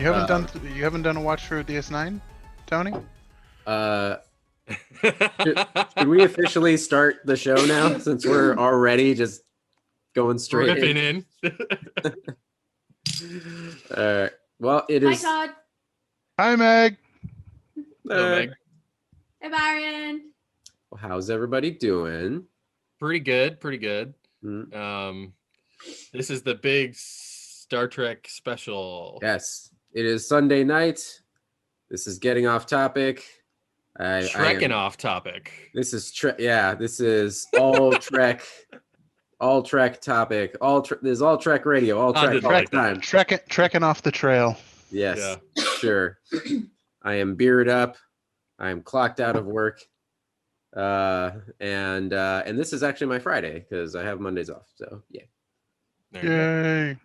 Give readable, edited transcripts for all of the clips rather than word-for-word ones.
You haven't done a watch through of DS9, Tony? Uh, should we officially start the show now since we're already just going straight Ripping in. Well, it Hi, is. Todd. Hi, Meg. Hello, Meg. Hey, Byron. How's everybody doing? Pretty good. Pretty good. Mm. This is the big Star Trek special. Yes, it is Sunday night. This is getting off topic. Trekking off topic. This is this is all Trek, all Trek topic. This is all Trek radio. All Trek all time. Trekking off the trail. Yes, sure. I am bearded up. I am clocked out of work. And this is actually my Friday because I have Mondays off. So yeah. Yay!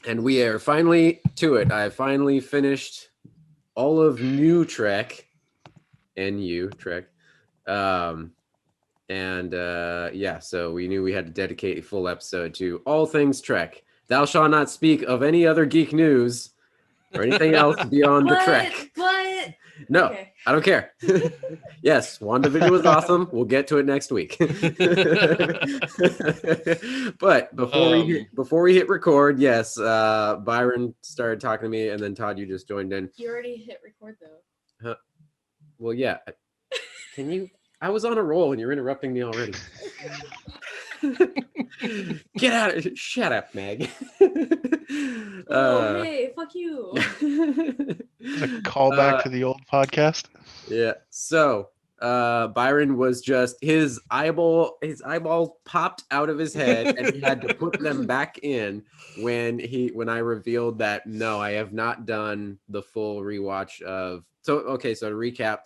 And we are finally to it. I finally finished all of New Trek. NU Trek. So we knew we had to dedicate a full episode to all things Trek. Thou shalt not speak of any other geek news or anything else beyond the Trek. No, okay. I don't care. Yes, WandaVision was awesome. We'll get to it next week. But before we hit record, yes, Byron started talking to me, and then Todd, you just joined in. You already hit record though. Huh? Well, yeah. Can you? I was on a roll, and you're interrupting me already. Get out of! Shut up, Meg. Hey, fuck you. It's a callback to the old podcast. Yeah. So, Byron was just his eyeball popped out of his head, and he had to put them back in when I revealed that no, I have not done the full rewatch of. So to recap, a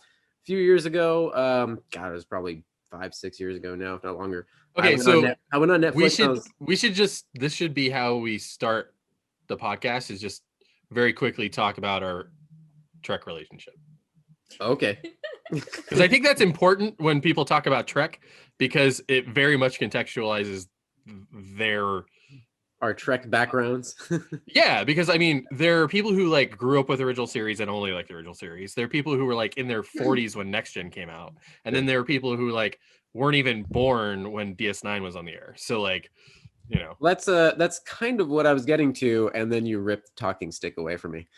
few years ago, it was probably 5-6 years ago now, if not longer. Okay, I went on Netflix. This should be how we start the podcast, is just very quickly talk about our Trek relationship. Okay. Because I think that's important when people talk about Trek, because it very much contextualizes our Trek backgrounds. Yeah, because I mean, there are people who like grew up with the original series and only like the original series. There are people who were like in their 40s when Next Gen came out, and then there are people who like weren't even born when DS9 was on the air. So like, that's kind of what I was getting to, and then you ripped the talking stick away from me.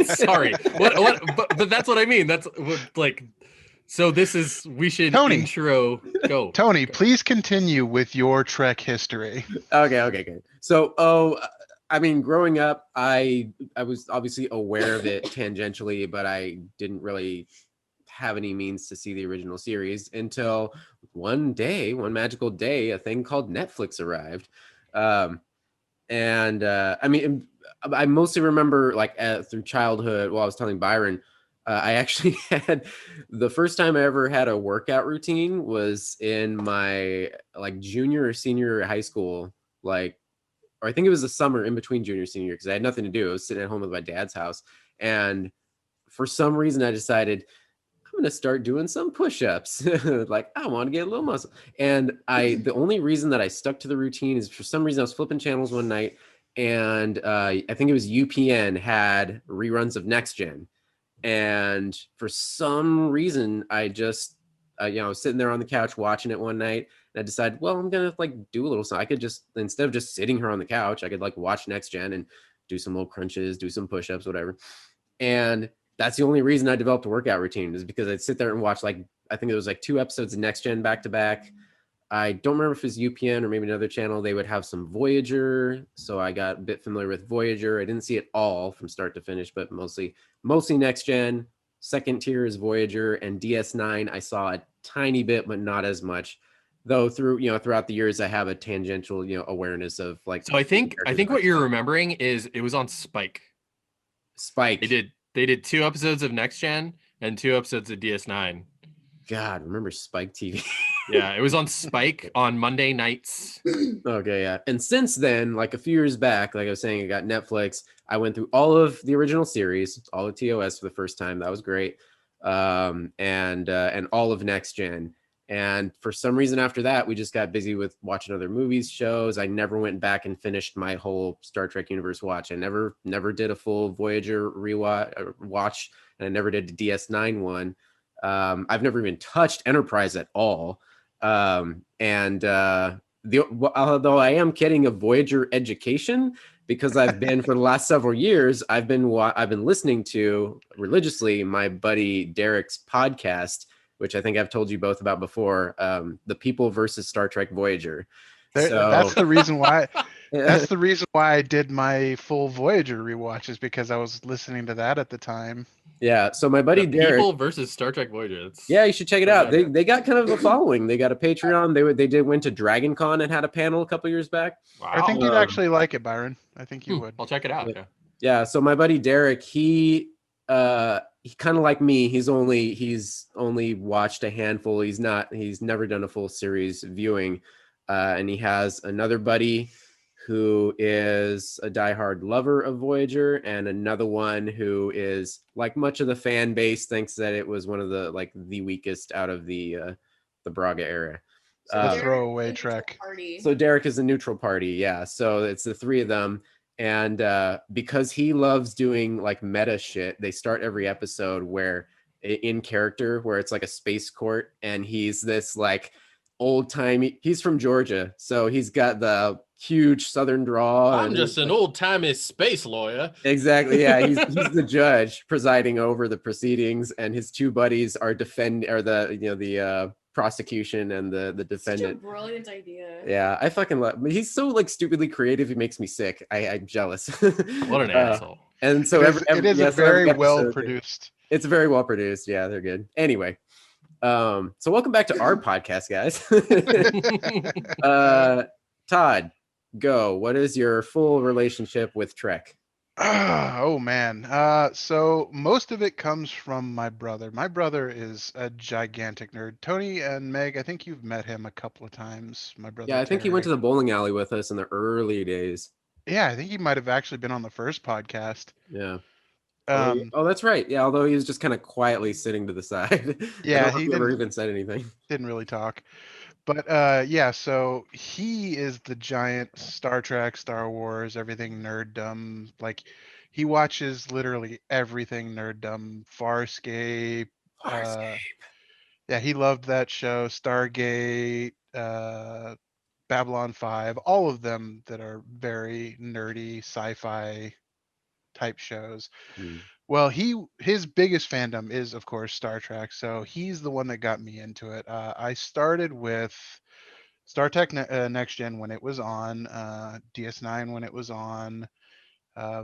Sorry. What? But that's what I mean. That's what, like. So we should intro go. Tony, please continue with your Trek history. Okay, good. So, I mean, growing up, I was obviously aware of it tangentially, but I didn't really have any means to see the original series until one magical day, a thing called Netflix arrived. I mean, I mostly remember like through childhood. While I was telling Byron, I actually had the first time I ever had a workout routine was in my like junior or senior high school, or I think it was the summer in between junior and senior, because I had nothing to do. I was sitting at home with my dad's house, and for some reason I decided I'm going to start doing some push-ups. Like, I want to get a little muscle. And the only reason that I stuck to the routine is for some reason I was flipping channels one night, and I think it was UPN had reruns of Next Gen. And for some reason, I just, I was sitting there on the couch watching it one night, and I decided, well, I'm going to like do a little something. I could just, instead of just sitting here on the couch, I could like watch Next Gen and do some little crunches, do some push-ups, whatever. And that's the only reason I developed a workout routine, is because I'd sit there and watch I think it was like 2 episodes of Next Gen back to back. I don't remember if it was UPN or maybe another channel. They would have some Voyager, so I got a bit familiar with Voyager. I didn't see it all from start to finish, but mostly Next Gen. Second tier is Voyager, and DS9 I saw a tiny bit, but not as much. Though throughout the years I have a tangential awareness of like. So I think what you're remembering is it was on Spike. Spike. They did 2 episodes of Next Gen and 2 episodes of DS9. God, remember Spike TV? Yeah, it was on Spike on Monday nights. Okay, yeah. And since then, like a few years back, like I was saying, I got Netflix. I went through all of the original series, all of TOS for the first time. That was great. And all of Next Gen. And for some reason after that, we just got busy with watching other movies, shows. I never went back and finished my whole Star Trek universe watch. I never did a full Voyager watch, and I never did the DS9 one. I've never even touched Enterprise at all. Although I am getting a Voyager education, because I've been for the last several years, I've been listening to religiously my buddy Derek's podcast, which I think I've told you both about before, The People versus Star Trek Voyager. That's the reason why. That's the reason why I did my full Voyager rewatch, is because I was listening to that at the time. Yeah. So my buddy The Derek. People versus Star Trek Voyager. Yeah, you should check it out. Yeah. They got kind of a following. They got a Patreon. They went to Dragon Con and had a panel a couple years back. Wow. I think you'd actually like it, Byron. I think you would. I'll check it out. Yeah. Yeah. So my buddy Derek, he kind of like me. He's only watched a handful. He's never done a full series viewing. And he has another buddy who is a diehard lover of Voyager, and another one who is, like much of the fan base, thinks that it was one of the weakest out of the Braga era. So throwaway Trek. So Derek is a neutral party, yeah. So it's the three of them, and because he loves doing like meta shit, they start every episode where in character, where it's like a space court, and he's this like old timey. He's from Georgia, so he's got the huge southern drawl. I'm just an old timey space lawyer. Exactly. Yeah, he's the judge presiding over the proceedings, and his two buddies are the prosecution and the defendant. Such a brilliant idea. Yeah, I fucking love. He's so like stupidly creative. He makes me sick. I'm jealous. What an asshole. And so it is very well produced. It's very well produced. Yeah, they're good. Anyway. So welcome back to our podcast, guys. Todd, go. What is your full relationship with Trek? Oh man. So most of it comes from my brother. My brother is a gigantic nerd. Tony and Meg, I think you've met him a couple of times. My brother. Yeah, I think he went to the bowling alley with us in the early days. Yeah, I think he might have actually been on the first podcast. Yeah. That's right. Yeah, although he was just kind of quietly sitting to the side. Yeah, he never even said anything. Didn't really talk. But yeah, so he is the giant Star Trek, Star Wars, everything nerddom. Like he watches literally everything nerddom. Farscape. Yeah, he loved that show. Stargate, Babylon 5, all of them that are very nerdy sci-fi type shows. Well, his biggest fandom is of course Star Trek, so he's the one that got me into it. I started with Star Trek Next Gen when it was on, DS9 when it was on,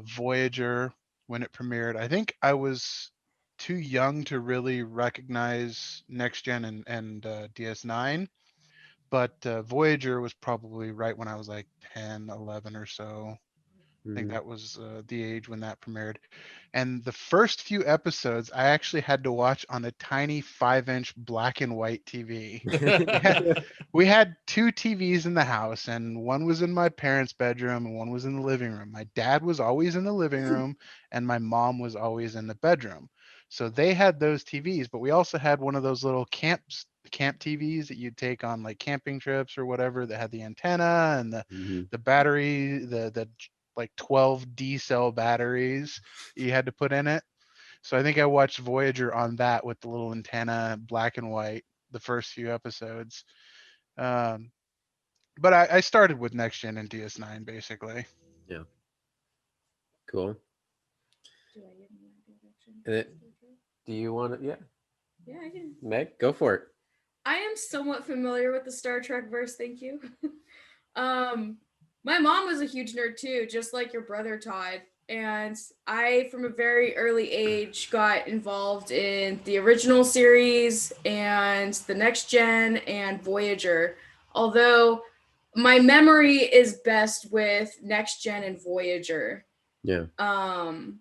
Voyager when it premiered. I think I was too young to really recognize Next Gen and DS9, but Voyager was probably right when I was like 10, 11 or so. I think that was the age when that premiered. And the first few episodes, I actually had to watch on a tiny 5-inch black and white TV. We had two TVs in the house, and one was in my parents' bedroom and one was in the living room. My dad was always in the living room and my mom was always in the bedroom. So they had those TVs, but we also had one of those little camp TVs that you'd take on like camping trips or whatever, that had the antenna and the battery, the like 12 D cell batteries you had to put in it. So I think I watched Voyager on that with the little antenna, black and white, the first few episodes. But I started with Next Gen and DS9 basically. Yeah. Cool. Do I give my introduction? Do you want to? Yeah. Yeah, I can. Meg, go for it. I am somewhat familiar with the Star Trek verse, thank you. My mom was a huge nerd too, just like your brother Todd. And I, from a very early age, got involved in the original series and the Next Gen and Voyager. Although my memory is best with Next Gen and Voyager. Yeah. And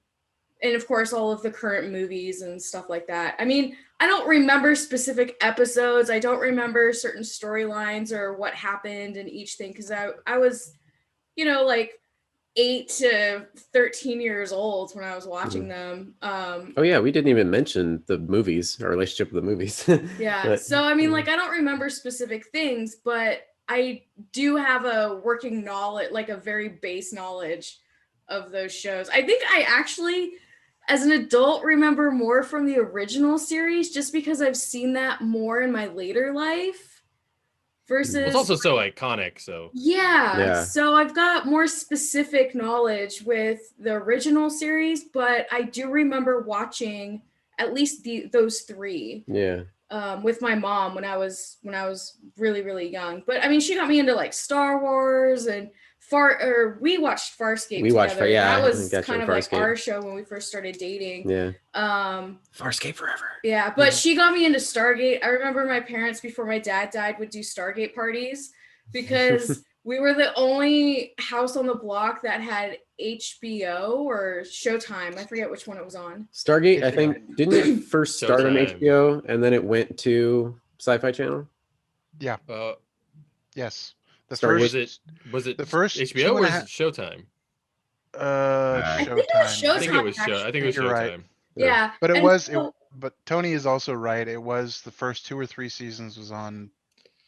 of course, all of the current movies and stuff like that. I mean, I don't remember specific episodes. I don't remember certain storylines or what happened in each thing because I was, like 8 to 13 years old when I was watching them. Oh yeah, we didn't even mention the movies, our relationship with the movies. Yeah. But, So I mean, like, I don't remember specific things, but I do have a working knowledge, like a very base knowledge of those shows. I think I actually, as an adult, remember more from the original series just because I've seen that more in my later life versus. Well, it's also so iconic. So Yeah, Yeah. so I've got more specific knowledge with the original series, but I do remember watching at least those three yeah. with my mom when I was really really young. But I mean, she got me into like Star Wars and we watched Farscape We watched, together. yeah, That I was got you kind on of like Farscape. our show when we first started dating. Yeah. Um, Farscape forever. yeah, but she got me into Stargate. I remember my parents, before my dad died, would do Stargate parties because we were the only house on the block that had HBO or Showtime. I forget which one it was on. Stargate, I think, didn't it first start on Showtime. HBO and then it went to Sci-Fi Channel? Yeah. uh, Yes. The Stargate. was it the first HBO 2 or and a is half. it Showtime? I think it was Showtime. I think it was Showtime, I think it was You're right. Showtime. Yeah, But and but Tony is also right. It was the first 2 or 3 seasons was on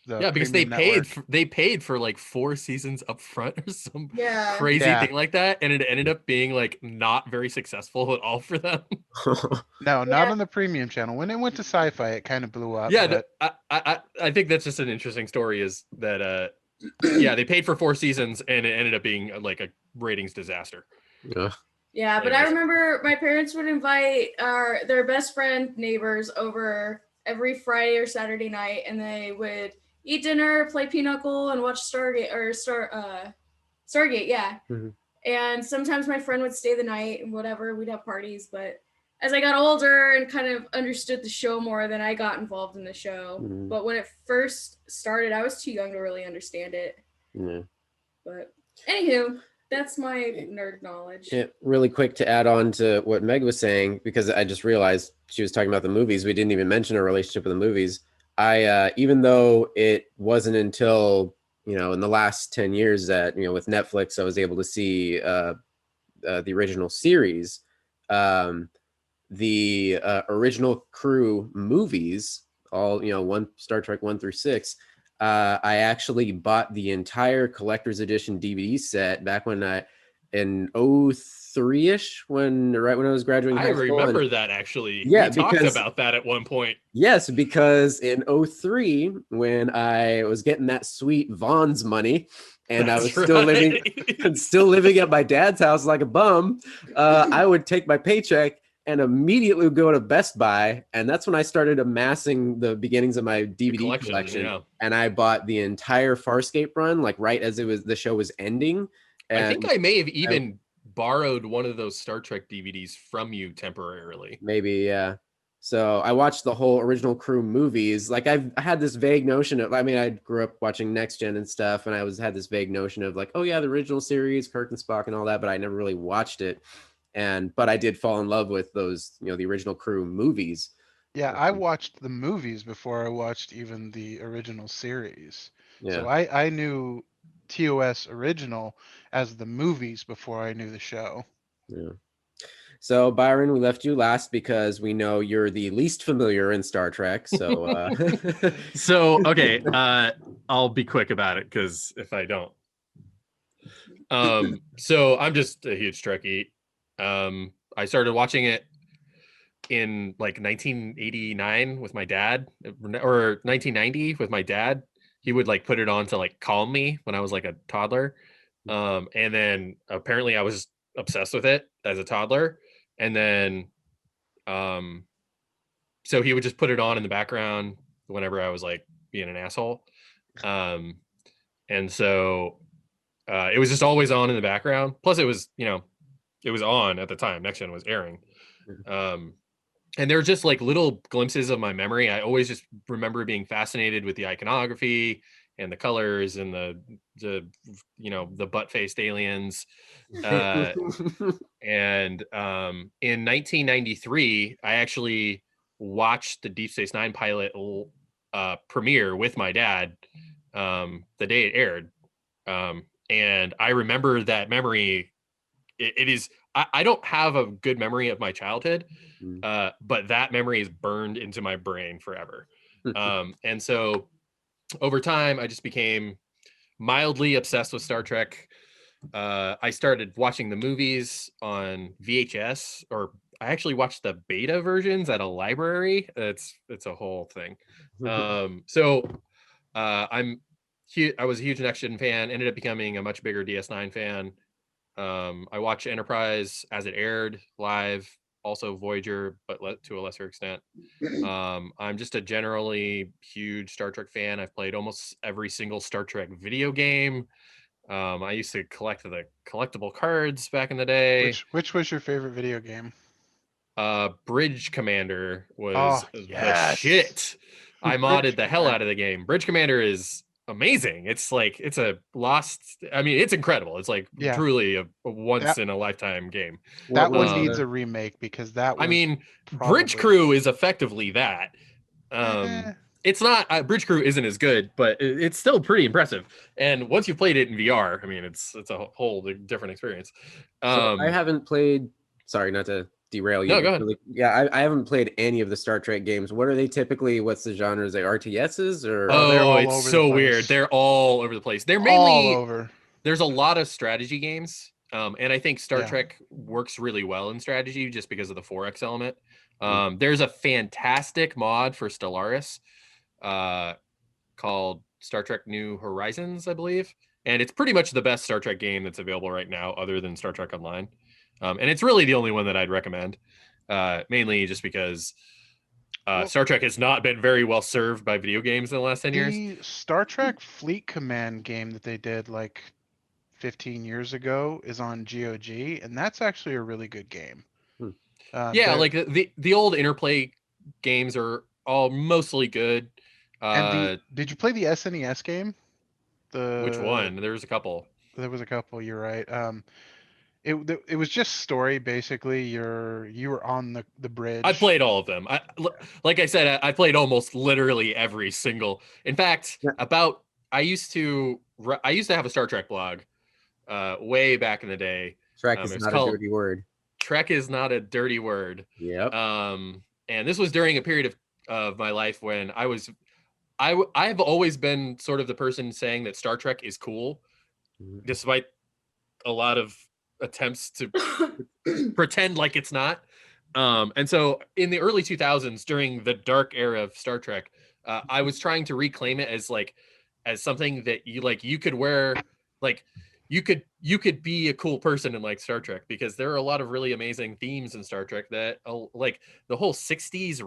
the Yeah, because they premium network. paid for like 4 seasons up front or some yeah, crazy Yeah. thing like that, and it ended up being like not very successful at all for them. No, not Yeah. on the premium channel. When it went to Sci-Fi, it kind of blew up. Yeah, But I think that's just an interesting story. Is that yeah, they paid for 4 seasons and it ended up being like a ratings disaster. Ugh. yeah. But I Anyways. remember my parents would invite their best friend neighbors over every Friday or Saturday night, and they would eat dinner, play Pinochle, and watch Stargate. Yeah. Mhm. And sometimes my friend would stay the night and whatever. We'd have parties, but as I got older and kind of understood the show more, then I got involved in the show. Mhm. But when it first started, I was too young to really understand it. Yeah. But anywho, that's my nerd knowledge. Yeah, really quick to add on to what Meg was saying, because I just realized she was talking about the movies. We didn't even mention her relationship with the movies. Even though it wasn't until, in the last 10 years that, with Netflix, I was able to see the original series, the original crew movies, all, one Star Trek 1 through 6. I actually bought the entire collector's edition DVD set back when in 03-ish, right when I was graduating I high school. remember that actually. Yeah, we talked because- about that at one point. Yes, because in 03, when I was getting that sweet Vaughn's money, and I was That's still living at my dad's house like a bum, I would take my paycheck and immediately go to Best Buy, and that's when I started amassing the beginnings of my DVD collection. Yeah. And I bought the entire Farscape run, like right as the show was ending. And I think I may have even borrowed one of those Star Trek DVDs from you temporarily. Maybe, yeah. So I watched the whole original crew movies. Like I had this vague notion of, I grew up watching Next Gen and stuff, and I had this vague notion of like, oh yeah, the original series, Kirk and Spock and all that, but I never really watched it. But I did fall in love with those, the original crew movies. yeah, I watched the movies before I watched even the original series. Yeah. So I knew TOS original as the movies before I knew the show. Yeah. So Byron, we left you last because we know you're the least familiar in Star Trek. So So okay, I'll be quick about it because if I don't, so I'm just a huge Trekkie. I started watching it in like 1989 with my dad, or 1990 with my dad. He would like put it on to like calm me when I was like a toddler, and then apparently I was obsessed with it as a toddler, and then so he would just put it on in the background whenever I was like being an asshole, and so it was just always on in the background. Plus it was it was on at the time Next Gen was airing, and there were just like little glimpses of my memory. I always just remember being fascinated with the iconography and the colors and the butt-faced aliens. And in 1993, I actually watched the Deep Space Nine pilot premiere with my dad the day it aired. And I remember that memory. It is, I don't have a good memory of my childhood, but that memory is burned into my brain forever. And so over time, I just became mildly obsessed with Star Trek. I started watching the movies on VHS, or I actually watched the beta versions at a library. It's a whole thing. So I was a huge Next Gen fan. Ended up becoming a much bigger DS9 fan. I watched Enterprise as it aired live, also Voyager, but to a lesser extent. I'm just a generally huge Star Trek fan. I've played almost every single Star Trek video game. I used to collect the collectible cards back in the day. Which was your favorite video game? Bridge Commander was Oh, the yes. shit. I modded Bridge the hell Commander. out of the game. Bridge Commander is amazing. It's like it's a lost. I mean, it's incredible. It's like Yeah. truly a once That in a lifetime game. that What one was needs the- a remake because that I was mean, Bridge probably Crew is effectively that. Eh, It's not Bridge Crew isn't as good, but it's still pretty impressive. And once you've played it in VR, I mean, it's a whole different experience. So I haven't played. Sorry, not to derail you. No, but go ahead. really- yeah, I haven't played any of the Star Trek games. What are they typically? What's the genres? They RTSs or? Oh, they're all it's over the so place. weird. They're all over the place. They're all mainly over. there's a lot of strategy games. And I think Star Yeah. Trek works really well in strategy just because of the 4X element. Mm. There's a fantastic mod for Stellaris called Star Trek New Horizons, I believe. And it's pretty much the best Star Trek game that's available right now, other than Star Trek Online. And it's really the only one that I'd recommend, mainly just because Well, Star Trek has not been very well served by video games in the last 10 years. the Star Trek Fleet Command game that they did like 15 years ago is on GOG, and that's actually a really good game. Hmm. Yeah, they're- like the old Interplay games are all mostly good. and did you play the SNES game? Which one? There's a couple. There was a couple. You're right. It was just story basically. You were on the bridge. I played all of them. Like I said, I played almost literally every single. In fact, Yeah. I used to have a Star Trek blog, way back in the day. Trek It is was not a called dirty word. Trek is not a dirty word. Yep. And this was during a period of my life when I've always been sort of the person saying that Star Trek is cool, despite a lot of attempts to pretend like it's not. And so in the early 2000s, during the dark era of Star Trek, I was trying to reclaim it as something that you could wear, like you could be a cool person in like Star Trek, because there are a lot of really amazing themes in Star Trek that like the whole 60s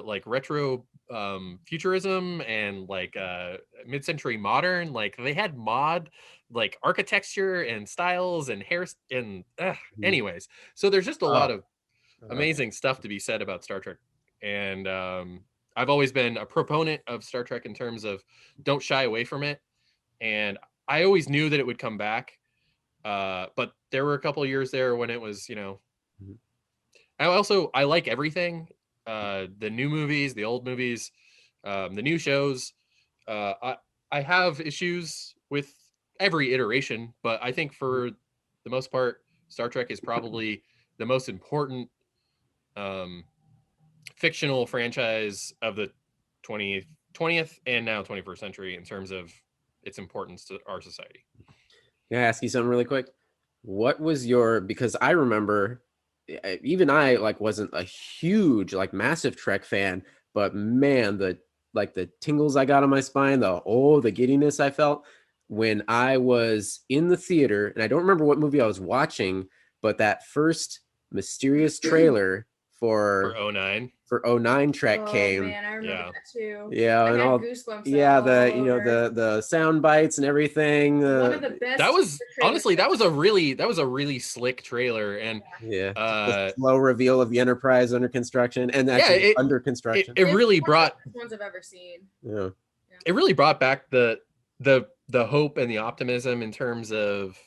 like retro futurism and like mid-century modern, like they had mod like architecture and styles and hair and anyways, so there's just a lot of amazing stuff to be said about Star Trek. And I've always been a proponent of Star Trek in terms of don't shy away from it, and I always knew that it would come back, but there were a couple of years there when it was, I like everything, the new movies, the old movies, the new shows. I have issues with every iteration, but I think for the most part, Star Trek is probably the most important fictional franchise of the 20th and now 21st century in terms of its importance to our society. Can I ask you something really quick? What was because I remember even I like wasn't a huge like massive Trek fan, but man, the tingles I got on my spine, the giddiness I felt when I was in the theater, and I don't remember what movie I was watching, but that first mysterious trailer For for 09. 09 Trek Oh came. man, I remember Yeah. that too. Yeah, I and had all goosebumps. yeah, all over. the sound bites and everything. One of the best. That was trailers honestly that ever. was a really slick trailer. And Yeah, uh the slow reveal of the Enterprise under construction, and yeah, actually under it construction. really One of brought the best ones I've ever seen. Yeah. it really brought back the hope and the optimism in terms of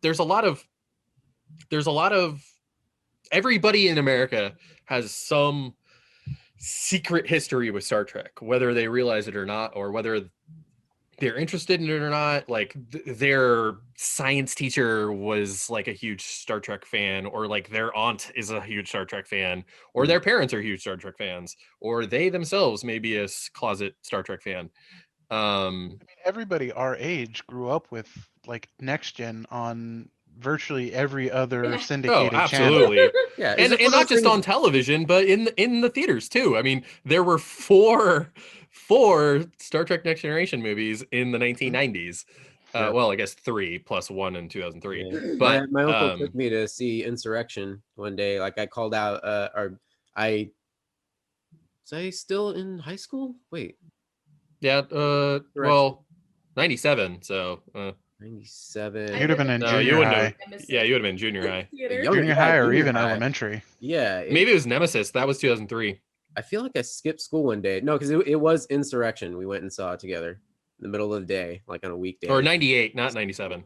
there's a lot of everybody in America has secret history with Star Trek, whether they realize it or not, or whether they're interested in it or not. Like their science teacher was like a huge Star Trek fan, or like their aunt is a huge Star Trek fan, or their parents are huge Star Trek fans, or they themselves may be a closet Star Trek fan. I mean, everybody our age grew up with like Next Gen on virtually every other Yeah. syndicated Oh, channel. absolutely. Yeah, and it's one of not those just things- on television, but in the theaters too. I mean, there were four Star Trek Next Generation movies in the 1990s. Yeah. Well, I guess 3 plus 1 in 2003. Yeah. But my uncle took me to see Insurrection one day. Like I called out, or I was I still in high school? Wait, yeah, well, 97. So 97. You'd have been in no, you junior wouldn't high, have. Yeah, you would have been junior high. Younger- junior high, or junior even high. elementary. Yeah, Maybe it was Nemesis. That was 2003. I feel like I skipped school one day. No, because it was Insurrection. We went and saw it together in the middle of the day, like on a weekday. Or 98, not 97.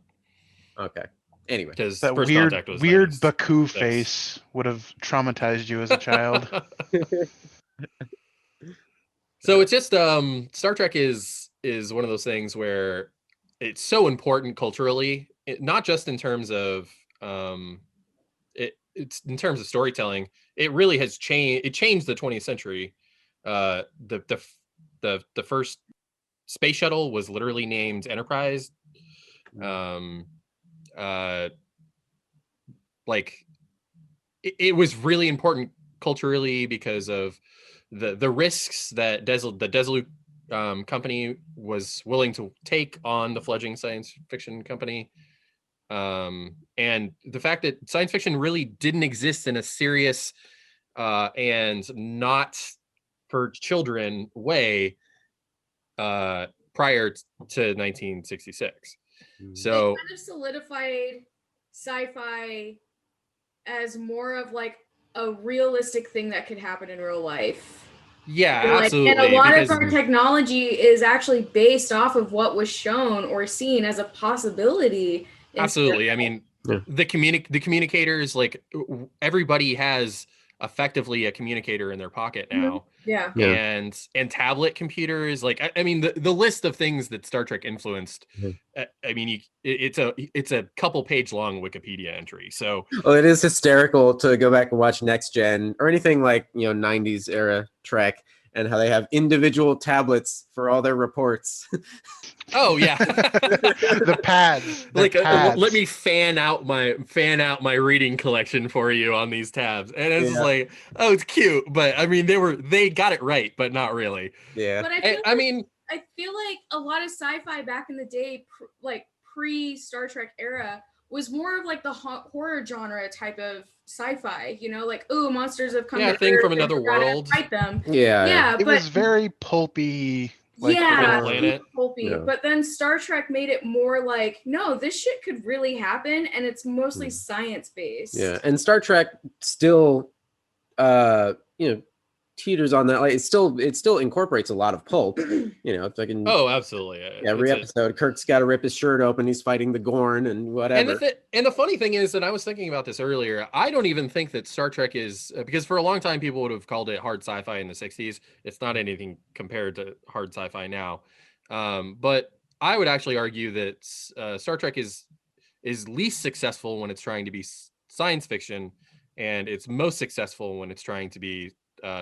Okay. Anyway, Because That First weird, Contact was weird 96. Baku face would have traumatized you as a child. So it's just Star Trek is one of those things where it's so important culturally, not just in terms of it's in terms of storytelling. It really has changed. It changed the 20th century. The first space shuttle was literally named Enterprise. Like it was really important culturally because of the risks that the Desolute company was willing to take on the fledgling science fiction company, and the fact that science fiction really didn't exist in a serious and not for children way prior to 1966. So it kind of solidified sci-fi as more of like a realistic thing that could happen in real life. yeah, Like, absolutely. and a lot because, of our technology is actually based off of what was shown or seen as a possibility. absolutely. I mean, Yeah. the communicators, like everybody has effectively a communicator in their pocket now. Yeah. Yeah. And tablet computers, like I mean the list of things that Star Trek influenced. Mhm. I mean, it's a couple page long Wikipedia entry. So Well, it is hysterical to go back and watch Next Gen or anything like 90s era Trek, and how they have individual tablets for all their reports. oh yeah, The pads. like pads. let me fan out my reading collection for you on these tabs, and it's just like, oh, it's cute, but I mean they got it right, but not really. Yeah. But I feel like a lot of sci-fi back in the day, like pre Star Trek era, was more of like the horror genre type of sci-fi. Like, oh, monsters have come. Yeah, to thing Earth from and another we gotta world. Fight them. Yeah. It but was very pulpy. Like, yeah, Forbidden Planet. pulpy. Yeah. But then Star Trek made it more like, no, this shit could really happen, and it's mostly science based. Yeah, and Star Trek still teeters on that. Like it still incorporates a lot of pulp. If I can. Oh, absolutely. Every episode, Kirk's got to rip his shirt open. He's fighting the Gorn and whatever. And the funny thing is that I was thinking about this earlier. I don't even think that Star Trek is because for a long time people would have called it hard sci-fi in the 60s. It's not anything compared to hard sci-fi now. But I would actually argue that Star Trek is least successful when it's trying to be science fiction, and it's most successful when it's trying to be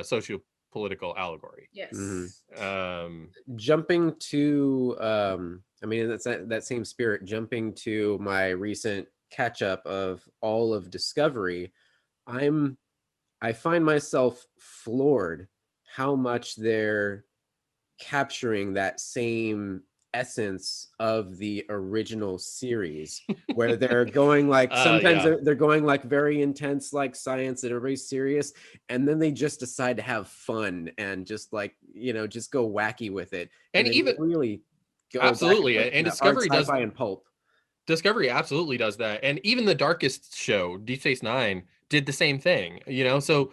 socio-political allegory. Yes. Mm-hmm. Jumping to I mean that's that same spirit, jumping to my recent catch up of all of Discovery, I find myself floored how much they're capturing that same essence of the original series, where they're going like sometimes they're going like very intense like science and everybody's serious, and then they just decide to have fun and just like just go wacky with it, and even really go absolutely and Discovery does and pulp. Discovery absolutely does that, and even the Darkest show, Deep Space Nine, did the same thing. So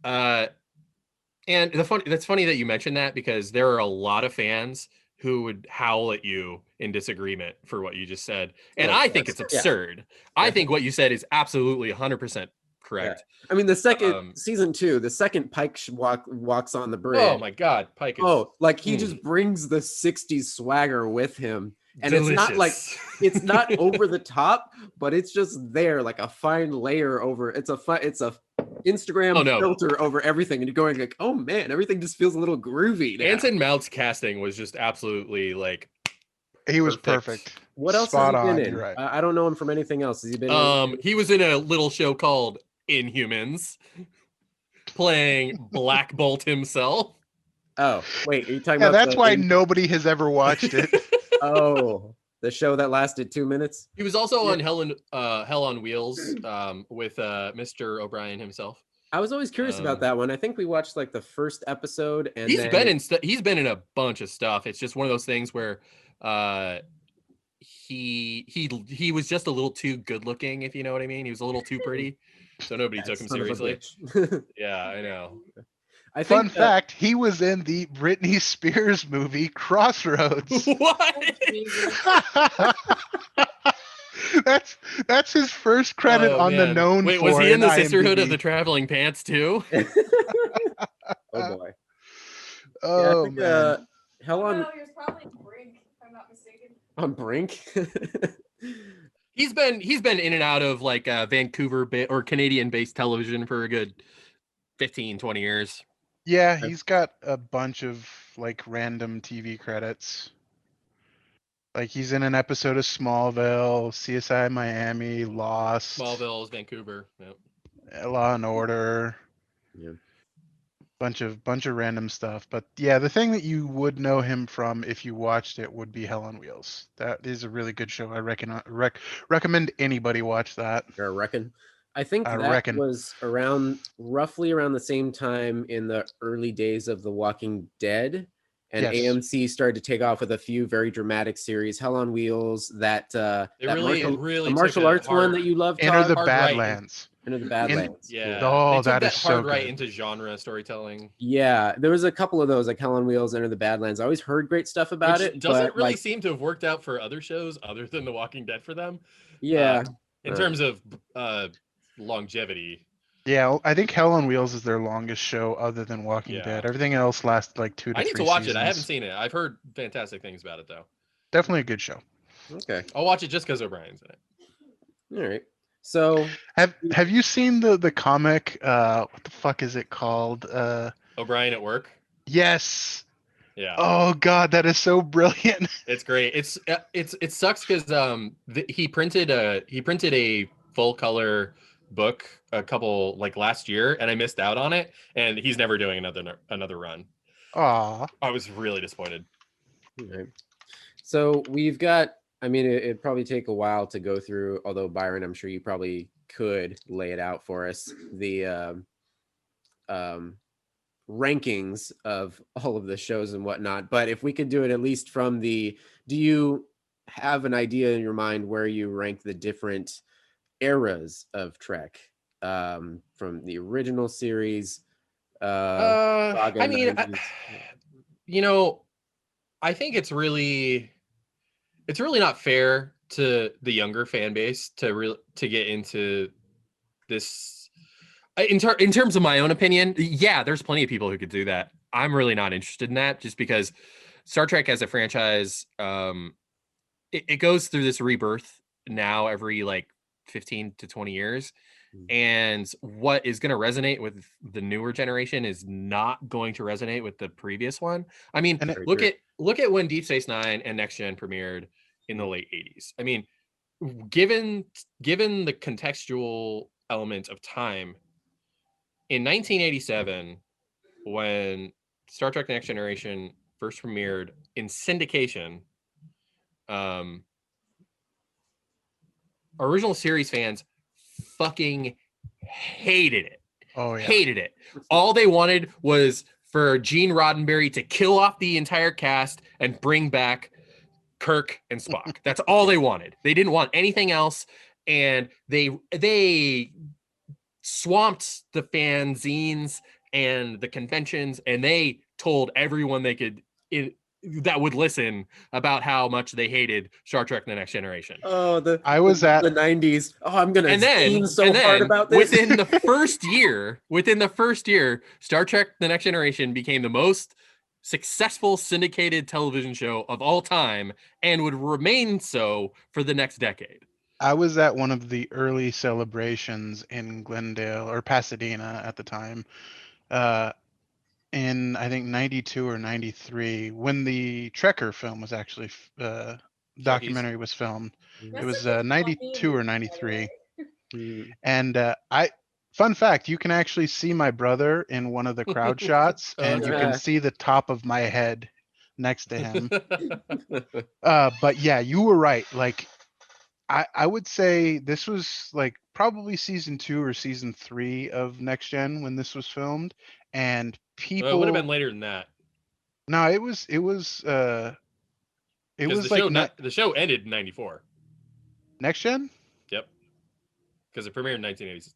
and that's funny that you mentioned that, because there are a lot of fans who would howl at you in disagreement for what you just said. And I think it's absurd. I think what you said is absolutely 100% correct. I mean, the second season 2, the second Pike walks on the bridge. Oh my God, Pike is like he just brings the 60s swagger with him, and delicious. it's not like it's not over the top, but it's just there, like a fine layer over. It's a Instagram filter over everything, and you're going like, oh man, everything just feels a little groovy now. Anson Mount's casting was just absolutely like he was perfect. What else Spot has he been on, in? you're right. I don't know him from anything else. Has he been he was in a little show called Inhumans, playing Black Bolt himself. Oh, wait, are you talking about that's why nobody has ever watched it. Oh, the show that lasted 2 minutes? He was also on Hell on Wheels with Mr. O'Brien himself. I was always curious about that one. I think we watched like the first episode, and he's been in a bunch of stuff. It's just one of those things where he was just a little too good looking, if you know what I mean. He was a little too pretty, so nobody took him seriously. Yeah, I know. Fun fact, he was in the Britney Spears movie Crossroads. What? That's his first credit on the known. Wait, was he in the Sisterhood of the Traveling Pants too? Oh boy. Oh yeah, man. Hell on. No, he was probably on Brink, if I'm not mistaken. On Brink. He's been in and out of like Vancouver or Canadian based television for a good 15-20 years. Yeah, he's got a bunch of like random TV credits. Like he's in an episode of Smallville, CSI Miami, Lost. Smallville is Vancouver. Yep. Law and Order. Yeah. Bunch of random stuff. But yeah, the thing that you would know him from if you watched it would be Hell on Wheels. That is a really good show. I recommend anybody watch that. I think that was roughly around the same time in the early days of The Walking Dead, and AMC started to take off with a few very dramatic series. Hell on Wheels, the martial arts one that you love, Enter the Badlands. Into the Badlands. Yeah. Oh, that is so good. Right into genre storytelling. Yeah, there was a couple of those, like Hell on Wheels, Enter the Badlands. I always heard great stuff about it. Doesn't really seem to have worked out for other shows other than The Walking Dead for them. Yeah. In terms of longevity. Yeah, I think Hell on Wheels is their longest show other than Walking Dead. Everything else lasts like 2 to 3 seasons. I need to watch seasons. it. I haven't seen it. I've heard fantastic things about it though. Definitely a good show. Okay. I'll watch it just because O'Brien's in it. All right. So have you seen the comic? What the fuck is it called? O'Brien at Work. Yes. Yeah. Oh God, that is so brilliant. It's great. It sucks because he printed a full color book a couple like last year, and I missed out on it. And he's never doing another run. Aw. I was really disappointed. Okay. So we've got. I mean, it'd probably take a while to go through, although Byron, I'm sure you probably could lay it out for us, the rankings of all of the shows and whatnot. But if we could do it at least from do you have an idea in your mind where you rank the different eras of Trek, from the original series? I mean, I think it's really not fair to the younger fan base to get into this. In terms of my own opinion, yeah, there's plenty of people who could do that. I'm really not interested in that, just because Star Trek as a franchise, it goes through this rebirth now every like 15 to 20 years. And what is going to resonate with the newer generation is not going to resonate with the previous one. I mean, look at when Deep Space Nine and Next Gen premiered in the late 80s. I mean, given the contextual element of time, in 1987, when Star Trek Next Generation first premiered in syndication, original series fans fucking hated it. Oh yeah. Hated it. All they wanted was for Gene Roddenberry to kill off the entire cast and bring back Kirk and Spock. That's all they wanted. They didn't want anything else, and they swamped the fanzines and the conventions, and they told everyone they could that would listen about how much they hated Star Trek: The Next Generation. Oh, I was at the 90s. Oh, I'm gonna scream so and hard then about this. within the first year, Star Trek: The Next Generation became the most successful syndicated television show of all time and would remain so for the next decade. I was at one of the early celebrations in Glendale or Pasadena at the time, uh, in I think '92 or '93 when the Trekker film was actually Trekkies. documentary was filmed. It That's was such a funny '92 or movie, by the '93, way. Mm. and fun fact, you can actually see my brother in one of the crowd shots, Oh, and that's you cool. can see the top of my head next to him. Mm. But yeah, you were right. Like I would say this was like probably season 2 or season 3 of Next Gen when this was filmed, and Well, it would have been people. later than that No, it because was like not the show ended in '94. Next Gen. Yep, because it premiered in 1987.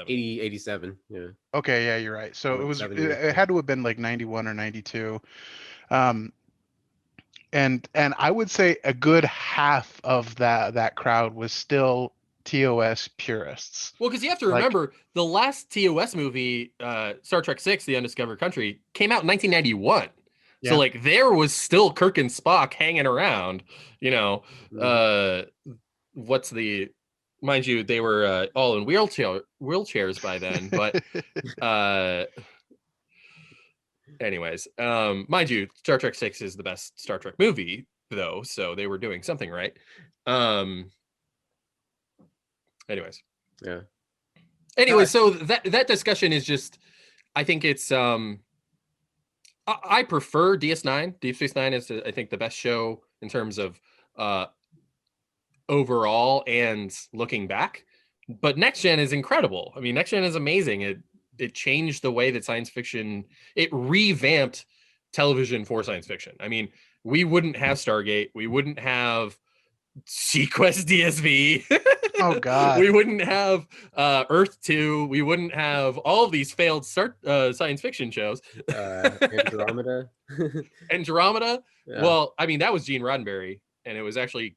87. Yeah. Okay, yeah, you're right. So Going 7 years. it had to have been like 91 or 92. Um, and I would say a good half of that crowd was still TOS purists. Well, because you have to Like, remember the last TOS movie, Star Trek VI: The Undiscovered Country, came out in 1991. So Yeah. like there was still Kirk and Spock hanging around. You know, Mhm. what's the? Mind you, they were all in wheelchairs by then. But anyways, mind you, Star Trek VI is the best Star Trek movie though, so they were doing something right. Anyways. Yeah. Anyway, so that discussion is just, I think it's I prefer DS9. Deep Space Nine is I think the best show in terms of uh overall and looking back. But Next Gen is incredible. I mean, Next Gen is amazing. It changed the way that science fiction, it revamped television for science fiction. I mean, we wouldn't have Stargate, we wouldn't have Sequest DSV. oh God. We wouldn't have Earth 2. We wouldn't have all of these failed science fiction shows. Andromeda. Andromeda. Yeah. Well, I mean, that was Gene Roddenberry, and it was actually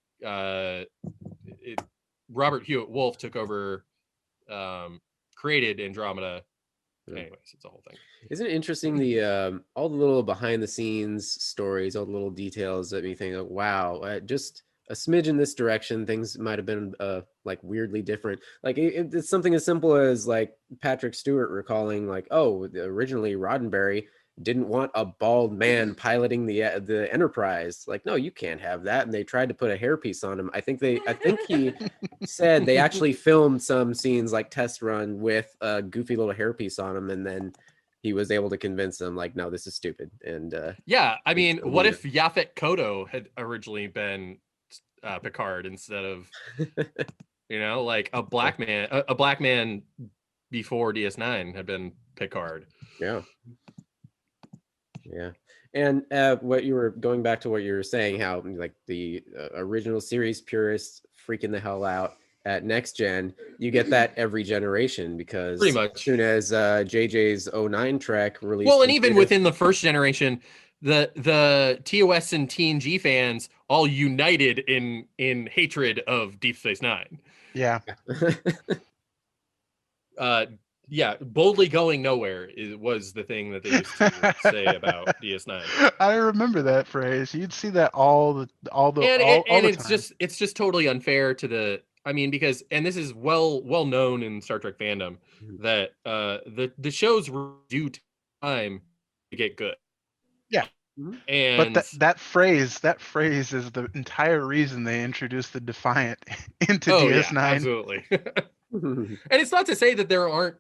Robert Hewitt Wolf took over, created Andromeda. Yeah. Anyways, it's a whole thing. Isn't it interesting the all the little behind the scenes stories, all the little details that me think, like, wow, just a smidge in this direction, things might have been like weirdly different. Like it's something as simple as like Patrick Stewart recalling, like, oh, originally Roddenberry didn't want a bald man piloting the Enterprise. Like, no, you can't have that. And they tried to put a hairpiece on him. I think he said they actually filmed some scenes like test run with a goofy little hairpiece on him, and then he was able to convince them, like, no, this is stupid. And yeah, I mean, what weird. if Yaphet Kotto had originally been Picard instead of, you know, like a black man before DS9 had been Picard. Yeah. Yeah. And what you were going back to what you were saying, how like the original series purists freaking the hell out at Next Gen, you get that every generation because Pretty much. as soon as JJ's 09 Trek released. Well, and even within the first generation, the TOS and TNG fans all united in hatred of Deep Space Nine. Yeah. Yeah, boldly going nowhere was the thing that they used to say about DS9. I remember that phrase. You'd see that all the time. It's just totally unfair to the. I mean, because and this is well known in Star Trek fandom that the shows do time to get good. Yeah. And but that phrase is the entire reason they introduced the Defiant into DS9. Yeah, absolutely. And it's not to say that there aren't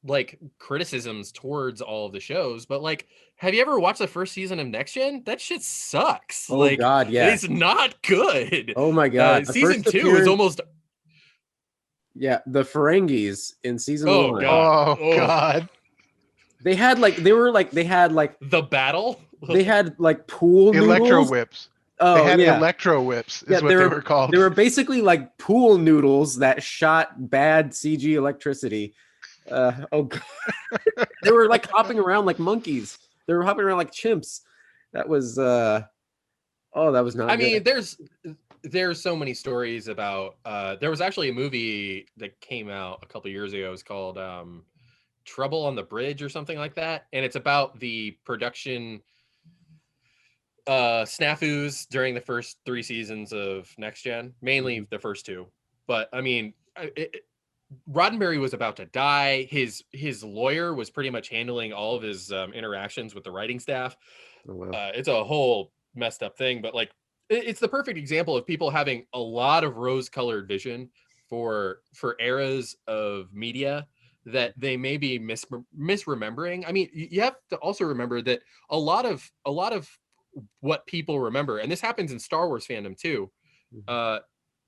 like criticisms towards all of the shows, but like, have you ever watched the first season of Next Gen? That shit sucks. Oh like, God, yeah, it's not good. Oh my God, season 2 is almost. Yeah, the Ferengis in season 1. God. Oh God. They had like the battle. They had like pool electro noodles. whips. Oh, they had yeah. electro whips is what they were called. They were basically like pool noodles that shot bad CG electricity. Oh God. They were like hopping around like monkeys. They were hopping around like chimps. That was that was not I good. mean, there's so many stories about there was actually a movie that came out a couple years ago. It was called Trouble on the Bridge or something like that, and it's about the production snafus during the first 3 seasons of Next Gen, mainly the first two. But I mean, Roddenberry was about to die. His lawyer was pretty much handling all of his interactions with the writing staff. Oh, wow. It's a whole messed up thing, but like it's the perfect example of people having a lot of rose-colored vision for eras of media that they may be misremembering. I mean, you have to also remember that a lot of what people remember, and this happens in Star Wars fandom too. Uh,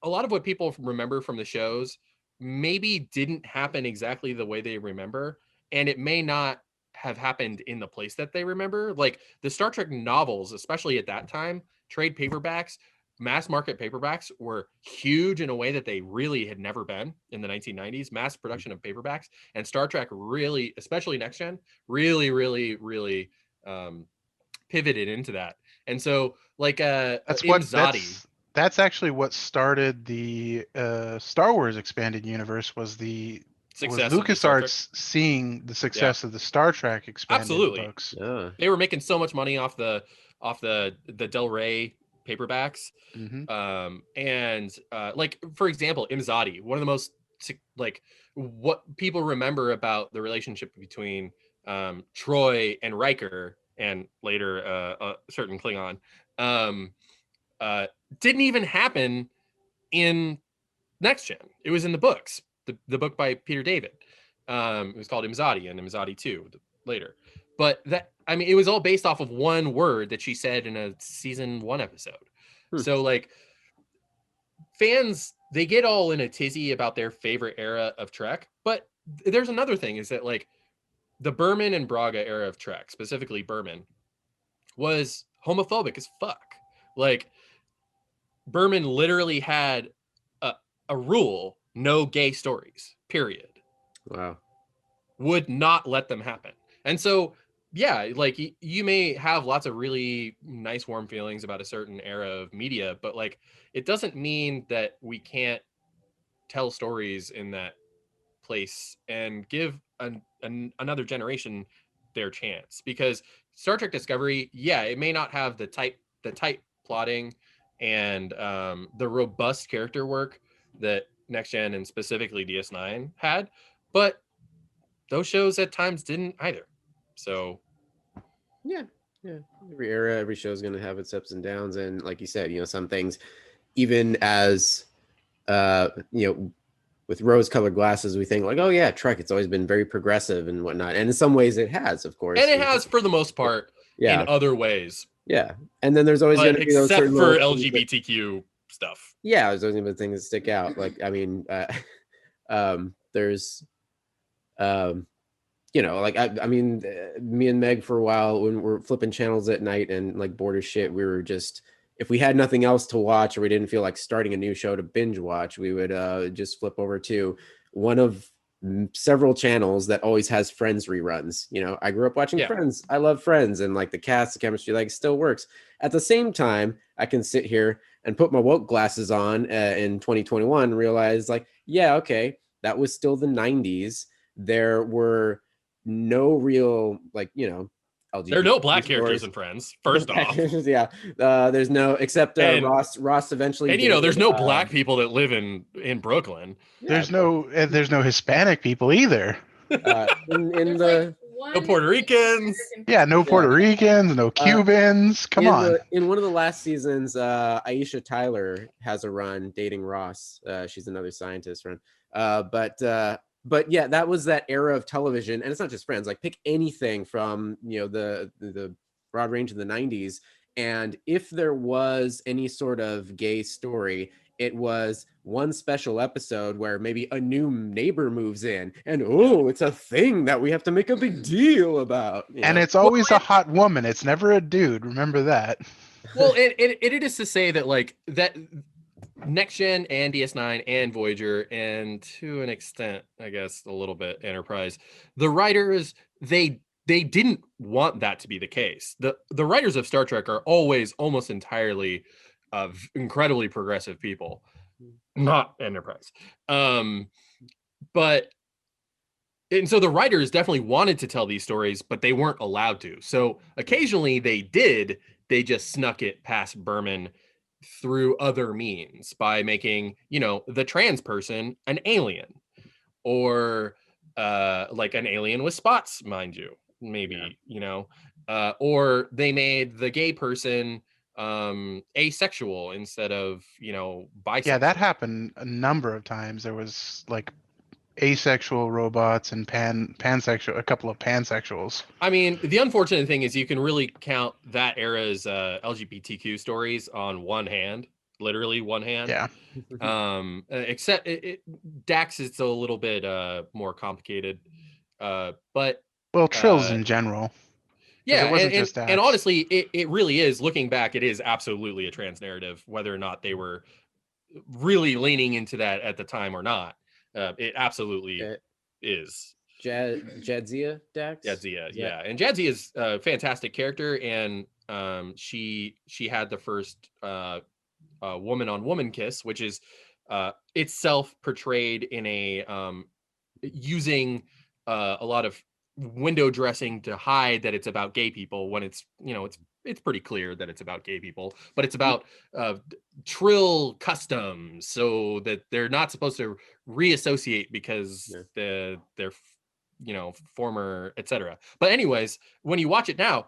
a lot of what people remember from the shows maybe didn't happen exactly the way they remember, and it may not have happened in the place that they remember. Like the Star Trek novels, especially at that time, trade paperbacks, mass market paperbacks were huge in a way that they really had never been in the 1990s. Mass production of paperbacks, and Star Trek really, especially Next Gen, really pivoted into that. And so like That's what Imzadi, that's actually what started the Star Wars expanded universe was success of the Star Trek. LucasArts seeing the Yeah, success of the Star Trek expanded absolutely. books. Yeah. They were making so much money off the Del Rey paperbacks. Hmm. And like for example, Imzadi, one of the most like what people remember about the relationship between Troy and Riker, and later a certain Klingon, um, didn't even happen in Next Gen. It was in the books, the book by Peter David. It was called Imzadi and Imzadi 2 later. But that, I mean, it was all based off of one word that she said in a season 1 episode. So like fans, they get all in a tizzy about their favorite era of Trek, but there's another thing is that like the Berman and Braga era of Trek, specifically Berman, was homophobic as fuck. Like Berman literally had a rule: no gay stories, period. Wow. Would not let them happen. And so, yeah, like you may have lots of really nice, warm feelings about a certain era of media, but like it doesn't mean that we can't tell stories in that place and give another generation their chance. Because Star Trek Discovery, yeah, it may not have the tight plotting and the robust character work that Next Gen and specifically DS9 had, but those shows at times didn't either. So Yeah. Every era, every show is going to have its ups and downs, and like you said, some things, even as with rose-colored glasses, we think like, oh yeah, Trek, it's always been very progressive and whatnot, and in some ways it has, of course. And it has for the most part in Yeah. other ways. Yeah. And then there's always going to be those except certain for little things that- LGBTQ stuff. yeah, there's always going to be things that stick out. Like, I mean, there's, like, I mean, me and Meg for a while, when we're flipping channels at night and like bored as shit, we were just, if we had nothing else to watch or we didn't feel like starting a new show to binge watch, we would just flip over to one of several channels that always has Friends reruns. I grew up watching Friends. I love Friends, and like the cast, the chemistry, like still works. At the same time, I can sit here and put my woke glasses on in 2021 and realize like, yeah, okay, that was still the 90s. There were no real LGBT There are no black stories. characters in Friends, first off. Yeah. There's no, except Ross eventually and dated, there's no black people that live in Brooklyn. There's no Hispanic people either. In There's the no Puerto Ricans. Yeah, no Puerto Ricans, no Cubans. Come on. In one of the last seasons, Aisha Tyler has a run dating Ross. She's another scientist run. But yeah, that was that era of television, and it's not just Friends. Like, pick anything from the broad range of the 90s, and if there was any sort of gay story, it was one special episode where maybe a new neighbor moves in, and it's a thing that we have to make a big deal about. And it's always a hot woman. It's never a dude. Remember that. Well, it is to say that like that Next Gen and DS9 and Voyager, and to an extent, I guess a little bit Enterprise, the writers, they they didn't want that to be the case. The writers of Star Trek are always almost entirely incredibly progressive people, not Enterprise. But and so the writers definitely wanted to tell these stories, but they weren't allowed to. So occasionally they did. They just snuck it past Berman through other means by making, the trans person an alien, or like an alien with spots, mind you, maybe, or they made the gay person asexual instead of, Yeah, that bisexual. happened a number of times. There was like asexual robots and pansexual, a couple of pansexuals. I mean, the unfortunate thing is you can really count that era's LGBTQ stories on one hand, literally one hand. Yeah. Except Dax is a little bit more complicated. But Well, Trills uh, in general, because yeah, it wasn't and just and Dax. honestly, it really is. Looking back, it is absolutely a trans narrative, whether or not they were really leaning into that at the time or not. It absolutely is. Jadzia Dax. Jadzia, yeah, and Jadzia is a fantastic character, and she had the first woman on woman kiss, which is itself portrayed in a using a lot of window dressing to hide that it's about gay people, when it's pretty clear that it's about gay people, but it's about Trill customs, so that they're not supposed to reassociate because they're former, etc. But anyways, when you watch it now,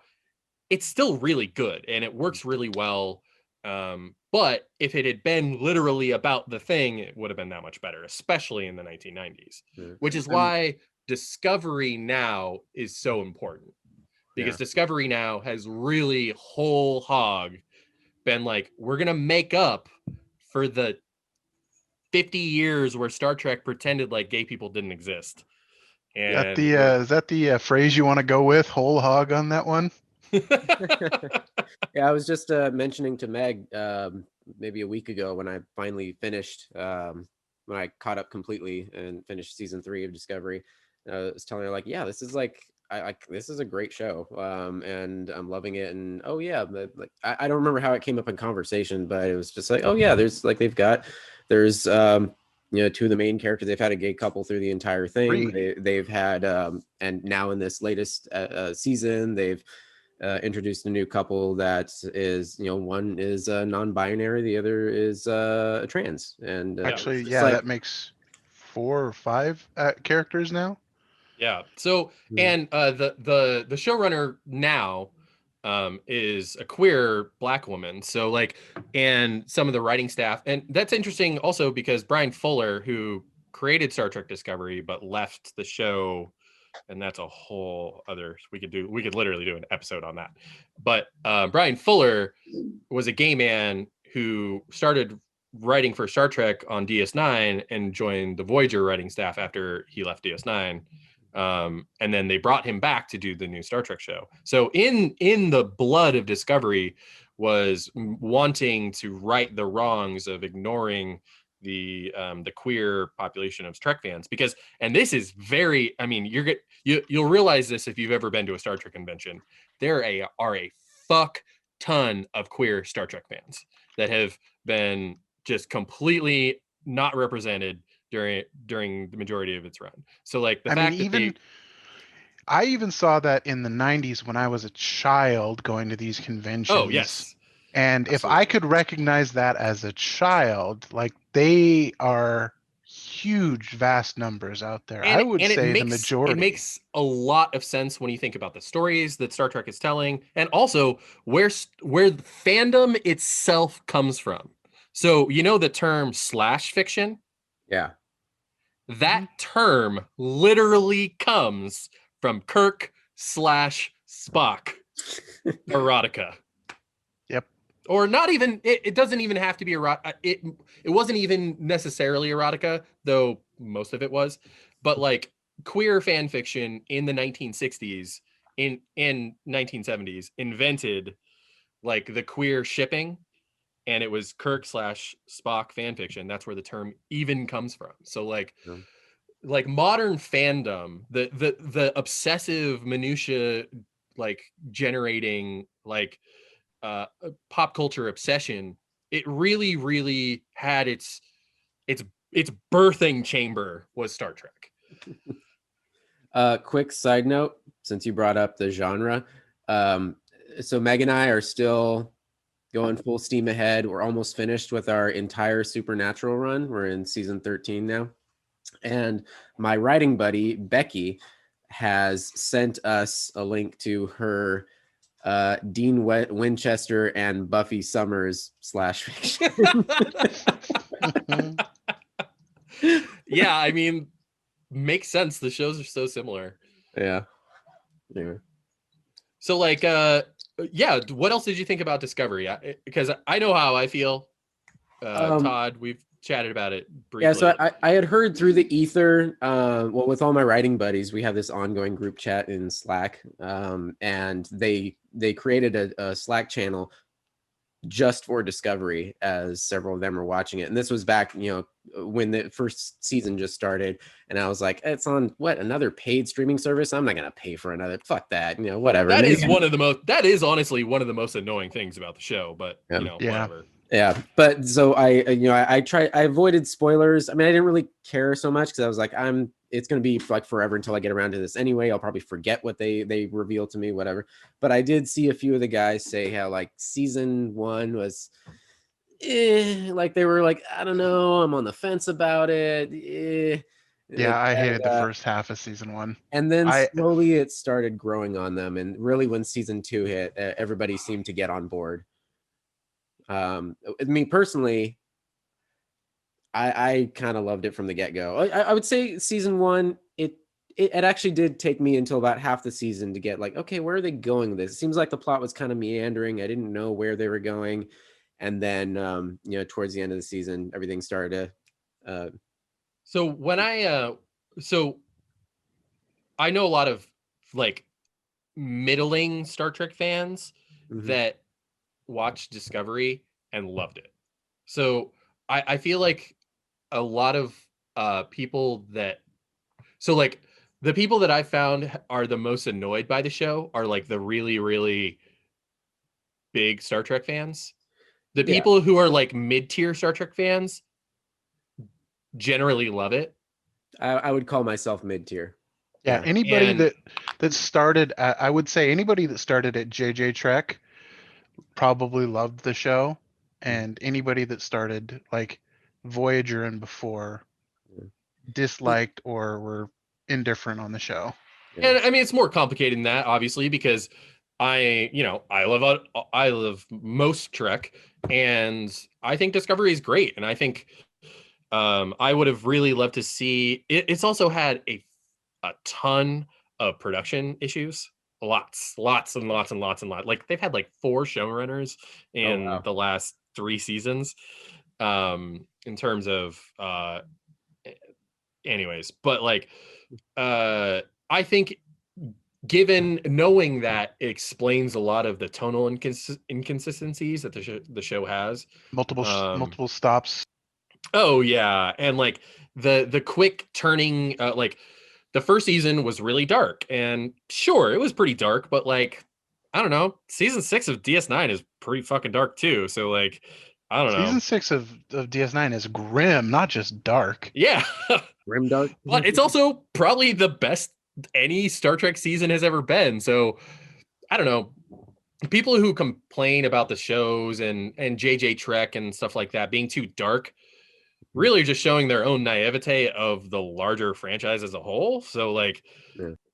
it's still really good and it works really well. But if it had been literally about the thing, it would have been that much better, especially in the 1990s, which is why Discovery Now is so important, because Discovery Now has really whole hog been like, we're going to make up for the 50 years where Star Trek pretended like gay people didn't exist. And Is that the phrase you want to go with? Whole hog on that one? Yeah, I was just mentioning to Meg maybe a week ago when I finally finished, when I caught up completely and finished season 3 of Discovery. I was telling her like, yeah, this is like, this is a great show, and I'm loving it. And oh yeah, like I don't remember how it came up in conversation, but it was just like, oh yeah, there's like there's two of the main characters. They've had a gay couple through the entire thing. They've had and now in this latest season, they've introduced a new couple that is, one is non-binary, the other is trans, and actually, like, that makes 4 or 5 characters now. Yeah. So, and the showrunner now is a queer Black woman. So like, and some of the writing staff, and that's interesting also because Brian Fuller, who created Star Trek Discovery but left the show, and that's a whole other, we could literally do an episode on that. But Brian Fuller was a gay man who started writing for Star Trek on DS9 and joined the Voyager writing staff after he left DS9. And then they brought him back to do the new Star Trek show. So in the blood of Discovery was wanting to right the wrongs of ignoring the queer population of Trek fans, because, and this is very, I mean, you'll realize this if you've ever been to a Star Trek convention, there are a fuck ton of queer Star Trek fans that have been just completely not represented during the majority of its run. So like the fact that I even saw that in the 90s when I was a child going to these conventions. Oh, yes. And if I could recognize that as a child, like, they are huge, vast numbers out there. I would say the majority. It makes a lot of sense when you think about the stories that Star Trek is telling, and also where fandom itself comes from. So, the term slash fiction? Yeah. That term literally comes from Kirk / Spock erotica. Yep. Or not even, it doesn't even have to be erotica. It wasn't even necessarily erotica, though most of it was. But like queer fan fiction in the 1960s, in 1970s, invented like the queer shipping, and it was Kirk / Spock fan fiction. That's where the term even comes from. So like, like modern fandom, the obsessive minutia like generating like pop culture obsession, it really had its its birthing chamber was Star Trek. Quick side note, since you brought up the genre, so Meg and I are still going full steam ahead. We're almost finished with our entire Supernatural run. We're in season 13 now. And my writing buddy, Becky, has sent us a link to her Dean Winchester and Buffy Summers / fiction. Yeah, I mean, makes sense. The shows are so similar. Yeah. Anyway. So like yeah, what else did you think about Discovery? Because I know how I feel. Todd, we've chatted about it briefly. Yeah, so I had heard through the ether, well, with all my writing buddies, we have this ongoing group chat in Slack, and they created a Slack channel just for Discovery, as several of them were watching it. And this was back, when the first season just started, and I was like, it's on another paid streaming service? I'm not gonna pay for another, fuck that, whatever. That is honestly one of the most annoying things about the show, but whatever. Yeah, but so I avoided spoilers. I mean, I didn't really care so much because I was like, it's going to be like forever until I get around to this anyway. I'll probably forget what they reveal to me, whatever. But I did see a few of the guys say how like season 1 was, like they were like, I don't know, I'm on the fence about it. Yeah, I hated the first half of season 1. And then slowly it started growing on them. And really when season 2 hit, everybody seemed to get on board. Me personally, I kind of loved it from the get-go. I would say season 1, it actually did take me until about half the season to get like, okay, where are they going with this? It seems like the plot was kind of meandering. I didn't know where they were going. And then, towards the end of the season, everything started to... So when I know a lot of like middling Star Trek fans that watched Discovery and loved it. So I feel like a lot of people that, so like the people that I found are the most annoyed by the show are like the really big Star Trek fans. The people who are like mid-tier Star Trek fans generally love it. I would call myself mid-tier. Yeah, anybody that started at, I would say anybody that started at JJ Trek probably loved the show, and anybody that started like Voyager and before disliked or were indifferent on the show. And I mean, it's more complicated than that, obviously, because I love most Trek, and I think Discovery is great, and I think I would have really loved to see it. It's also had a ton of production issues, lots and lots. Like they've had like 4 showrunners in the last 3 seasons, in terms of anyways. But like I think given knowing that, it explains a lot of the tonal inconsistencies that the show has. Multiple stops. Oh yeah, and like the quick turning, like the first season was really dark, and sure, it was pretty dark, but like I don't know, season 6 of DS9 is pretty fucking dark too. So like I don't know. Season 6 of DS9 is grim, not just dark. Yeah, grim dark. But it's also probably the best any Star Trek season has ever been. So I don't know. People who complain about the shows and JJ Trek and stuff like that being too dark really just showing their own naivete of the larger franchise as a whole. So like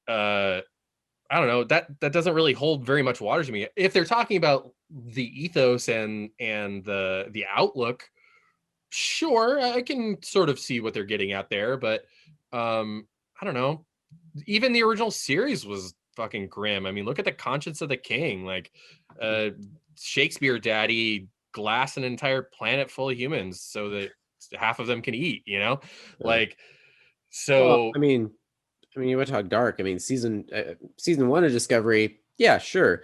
I don't know, that doesn't really hold very much water to me. If they're talking about the ethos and the outlook, sure, I can sort of see what they're getting at there, but I don't know. Even the original series was fucking grim. I mean, look at the Conscience of the King. Like Shakespeare daddy glass an entire planet full of humans so that half of them can eat, like, so well, I mean you want to talk dark. I mean, season 1 of Discovery, yeah, sure,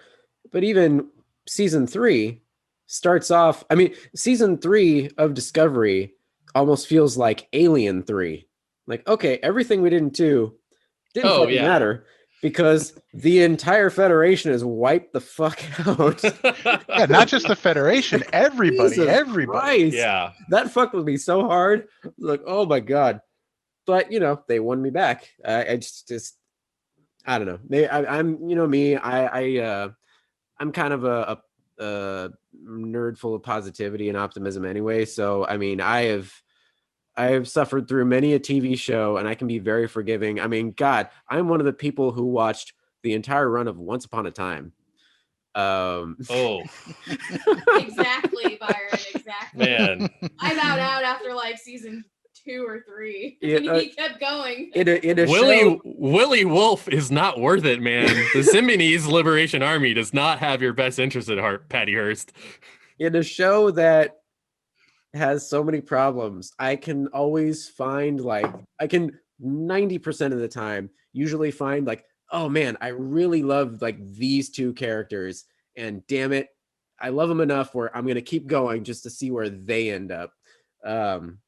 but even season 3 starts off, I mean, season 3 of Discovery almost feels like Alien 3. Like, okay, everything we didn't do didn't Oh, fucking yeah. matter because the entire Federation is wiped the fuck out. Yeah, not just the Federation, everybody, Jesus everybody. Christ. Yeah. That fucked with me so hard. Like, oh my god. But you know, they won me back. I just I don't know. I'm you know me. I'm kind of a nerd full of positivity and optimism anyway. So I mean, I have suffered through many a TV show, and I can be very forgiving. I mean, God, I'm one of the people who watched the entire run of Once Upon a Time. Oh, Exactly, Byron. Exactly. man. I bowed out after like season 2 or 3. Yeah, And he kept going. in a Willie show, Willie Wolf is not worth it, man. The Symbionese Liberation Army does not have your best interest at heart, Patty Hearst. in a show that has so many problems, I can always find like I can 90% of the time usually find like, oh man, I really love like these two characters, and damn it, I love them enough where I'm gonna keep going just to see where they end up. Um,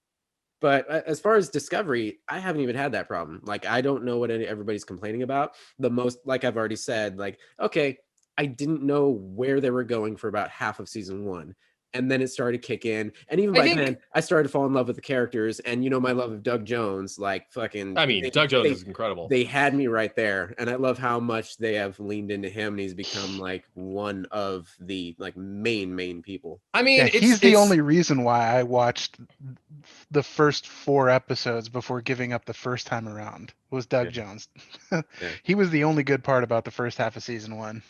but as far as Discovery, I haven't even had that problem. Like, I don't know what everybody's complaining about. The most, like I've already said, like, okay, I didn't know where they were going for about half of season one. And then it started to kick in. And even I by think- then, I started to fall in love with the characters. And, you know, my love of Doug Jones, like, fucking. I mean, Doug Jones is incredible. They had me right there. And I love how much they have leaned into him. And he's become, like, one of the, like, main people. I mean, Yeah, he's the it's- only reason why I watched the first 4 episodes before giving up the first time around. Was Doug Yeah. Jones. Yeah. He was the only good part about the first half of season 1.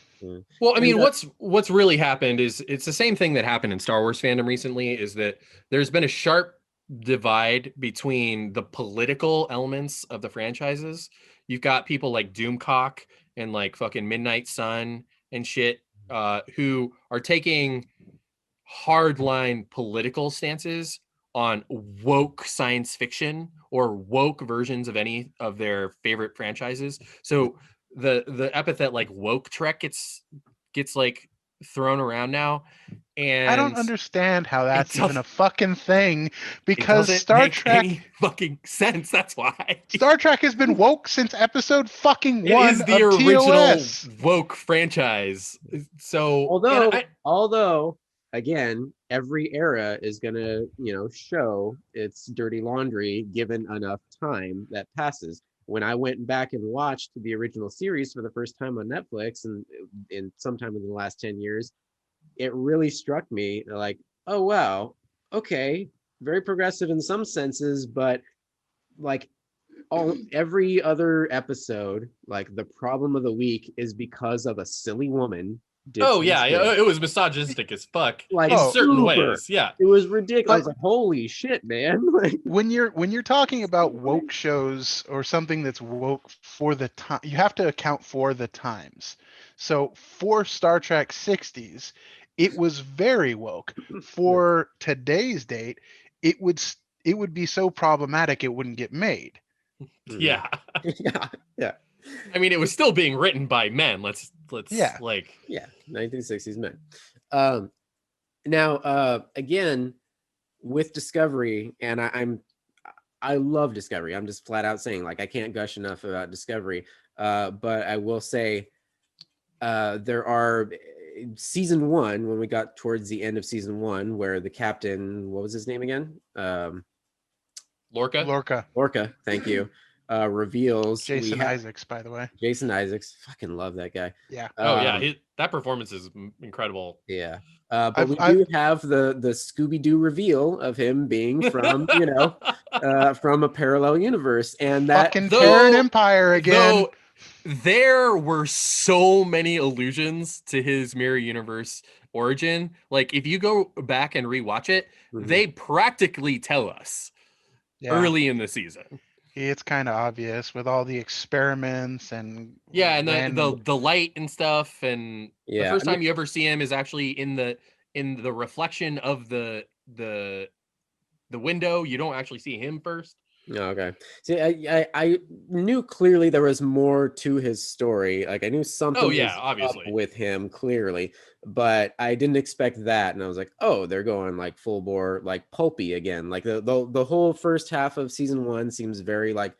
Well, I mean, And, what's really happened is it's the same thing that happened in Star Wars fandom recently, is that there's been a sharp divide between the political elements of the franchises. You've got people like Doomcock and like fucking Midnight Sun and shit, who are taking hardline political stances on woke science fiction or woke versions of any of their favorite franchises. So the epithet like woke Trek gets like thrown around now, and I don't understand how that's doesn't- even a fucking thing, it because doesn't Star make Trek any fucking sense. That's why Star Trek has been woke since episode fucking it 1 is the of original TOS. woke franchise. So Although, again, every era is gonna, you know, show its dirty laundry given enough time that passes. When I went back and watched the original series for the first time on Netflix, and in sometime in the last 10 years, it really struck me like, oh wow, okay, very progressive in some senses, but like every other episode, like the problem of the week is because of a silly woman. oh yeah, it was misogynistic as fuck Like, in certain super. ways. Yeah. It was ridiculous. I was But- like, holy shit, man. Like, When you're talking about woke shows or something that's woke for the time, you have to account for the times. So for Star Trek 60s, it was very woke. For today's date, it would be so problematic it wouldn't get made. Yeah. yeah. I mean, it was still being written by men. Let's Yeah. like 1960s men. Now, again, with Discovery, and I love Discovery. I'm just flat out saying, like, I can't gush enough about Discovery. But I will say, there are season 1, when we got towards the end of season 1, where the captain, what was his name again? Lorca. Lorca, thank you. Reveals Jason Isaacs, by the way. Jason Isaacs, fucking love that guy. Yeah. Oh yeah, that performance is incredible. Yeah. But we do have the Scooby-Doo reveal of him being from, you know, from a parallel universe. And that Fucking Terran Empire again. Though there were so many allusions to his mirror universe origin. Like if you go back and rewatch it, they practically tell us Yeah. early in the season. It's kind of obvious with all the experiments and and the light and stuff, and the first time you ever see him is actually in the reflection of the window. You don't actually see him first. Okay. See, I knew clearly there was more to his story. Like I knew something Oh yeah, was up obviously. with him clearly, but I didn't expect that. And I was like, oh, they're going like full bore, like pulpy again. Like the whole first half of season 1 seems very like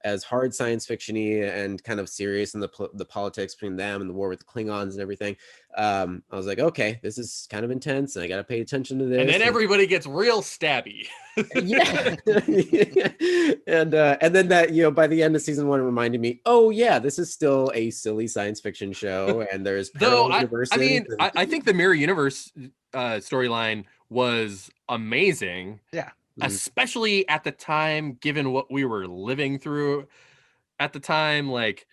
as hard science fiction-y and kind of serious in the politics between them and the war with the Klingons and everything. I was like, okay, this is kind of intense, and I got to pay attention to this. And then everybody gets real stabby. Yeah. And then that, you know, by the end of season 1, it reminded me, oh yeah, this is still a silly science fiction show, and there's Though parallel universes. I mean, and- I think the mirror universe storyline was amazing. Yeah. Especially at the time, given what we were living through at the time. Like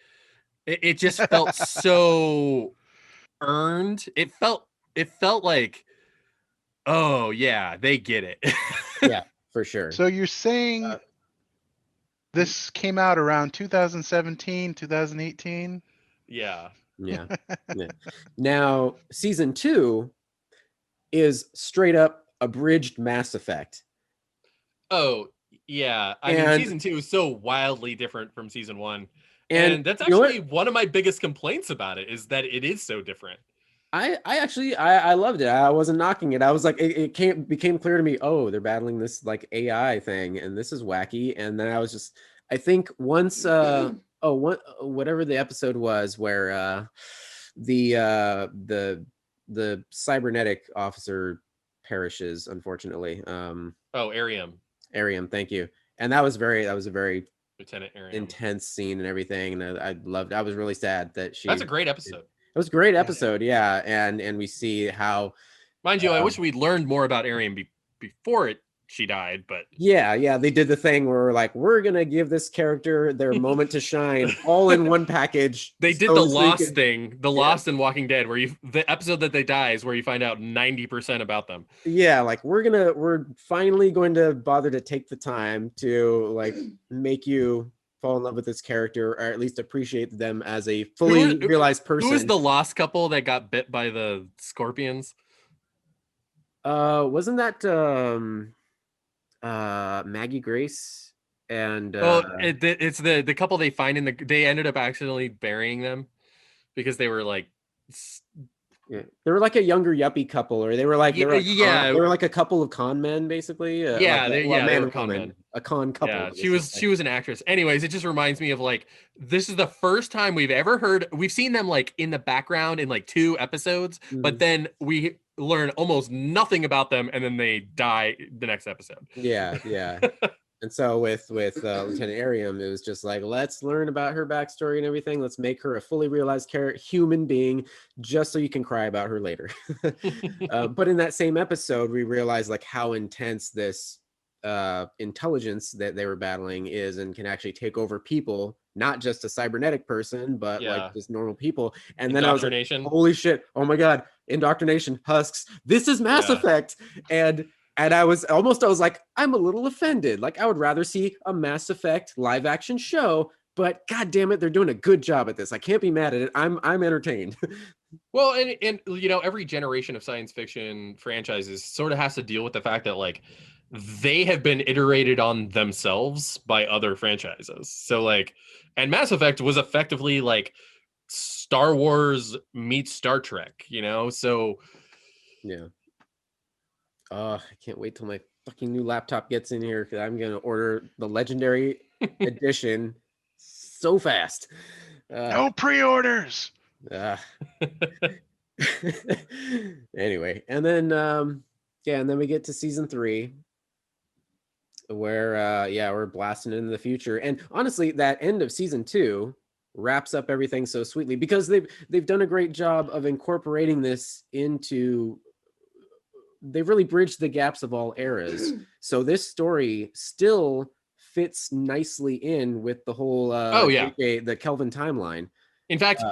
it just felt so earned. It felt like, oh yeah, they get it. yeah, for sure. So you're saying this came out around 2017, 2018? Yeah. Yeah. Yeah. Now, season 2 is straight up abridged Mass Effect. Oh yeah. I mean, And- season 2 is so wildly different from season 1. And And that's you know what? actually one of my biggest complaints about it, is that it is so different. I actually I loved it. I wasn't knocking it. I was like, it became clear to me, oh, they're battling this like AI thing, and this is wacky. And then I was just, I think once whatever the episode was where the cybernetic officer perishes, unfortunately. Oh, Ariam, thank you. And that was a very Lieutenant Ariam. intense scene and everything. And I loved, I was really sad that she. That's a great episode. It was a great episode, yeah. And we see how, Mind you, I wish we'd learned more about Ariam before she died, but yeah, they did the thing where like, we're gonna give this character their moment to shine all in one package. they did so the they Lost could- thing, the Lost in Walking Dead, where the episode that they die is where you find out 90% about them. Yeah, like we're finally going to bother to take the time to like make you fall in love with this character, or at least appreciate them as a fully realized person. Who was the Lost couple that got bit by the scorpions? Wasn't that Maggie Grace and It's the couple they find they ended up accidentally burying them because they were like yeah. They were like a younger yuppie couple, or they were like they were like a couple of con men, basically. They were con men. A con couple. Yeah, she was an actress. Anyways, it just reminds me of like, this is the first time we've seen them like in the background in like 2 episodes, but then we learn almost nothing about them, and then they die the next episode. Yeah. And so with Lieutenant Ariam, it was just like, let's learn about her backstory and everything. Let's make her a fully realized human being, just so you can cry about her later. But in that same episode, we realized like how intense this intelligence that they were battling is, and can actually take over people, not just a cybernetic person, but like just normal people. And then I was like, holy shit, oh my god, indoctrination, husks, this is Mass Effect. And I was like, I'm a little offended. Like, I would rather see a Mass Effect live action show, but god damn it, they're doing a good job at this. I can't be mad at it. I'm entertained. Well, and you know, every generation of science fiction franchises sort of has to deal with the fact that like they have been iterated on themselves by other franchises. So like, and Mass Effect was effectively like Star Wars meets Star Trek, you know? So yeah. I can't wait till my fucking new laptop gets in here, because I'm gonna order the Legendary Edition so fast. No pre-orders. Anyway, and then and then we get to season 3, where we're blasting into the future. And honestly, that end of season 2 wraps up everything so sweetly, because they've done a great job of incorporating this into. They've really bridged the gaps of all eras. So this story still fits nicely in with the whole the Kelvin timeline. In fact,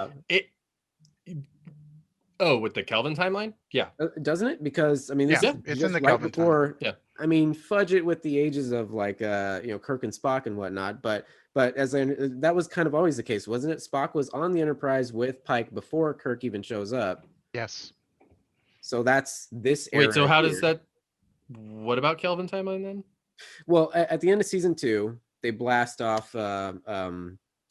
with the Kelvin timeline? Yeah. Doesn't it? Because I mean, this is it's just in the right Kelvin before. Yeah. I mean, fudge it with the ages of like Kirk and Spock and whatnot, but that was kind of always the case, wasn't it? Spock was on the Enterprise with Pike before Kirk even shows up. Yes. So that's this era. Wait, so how does that? What about Kelvin timeline then? Well, at the end of season 2, they blast off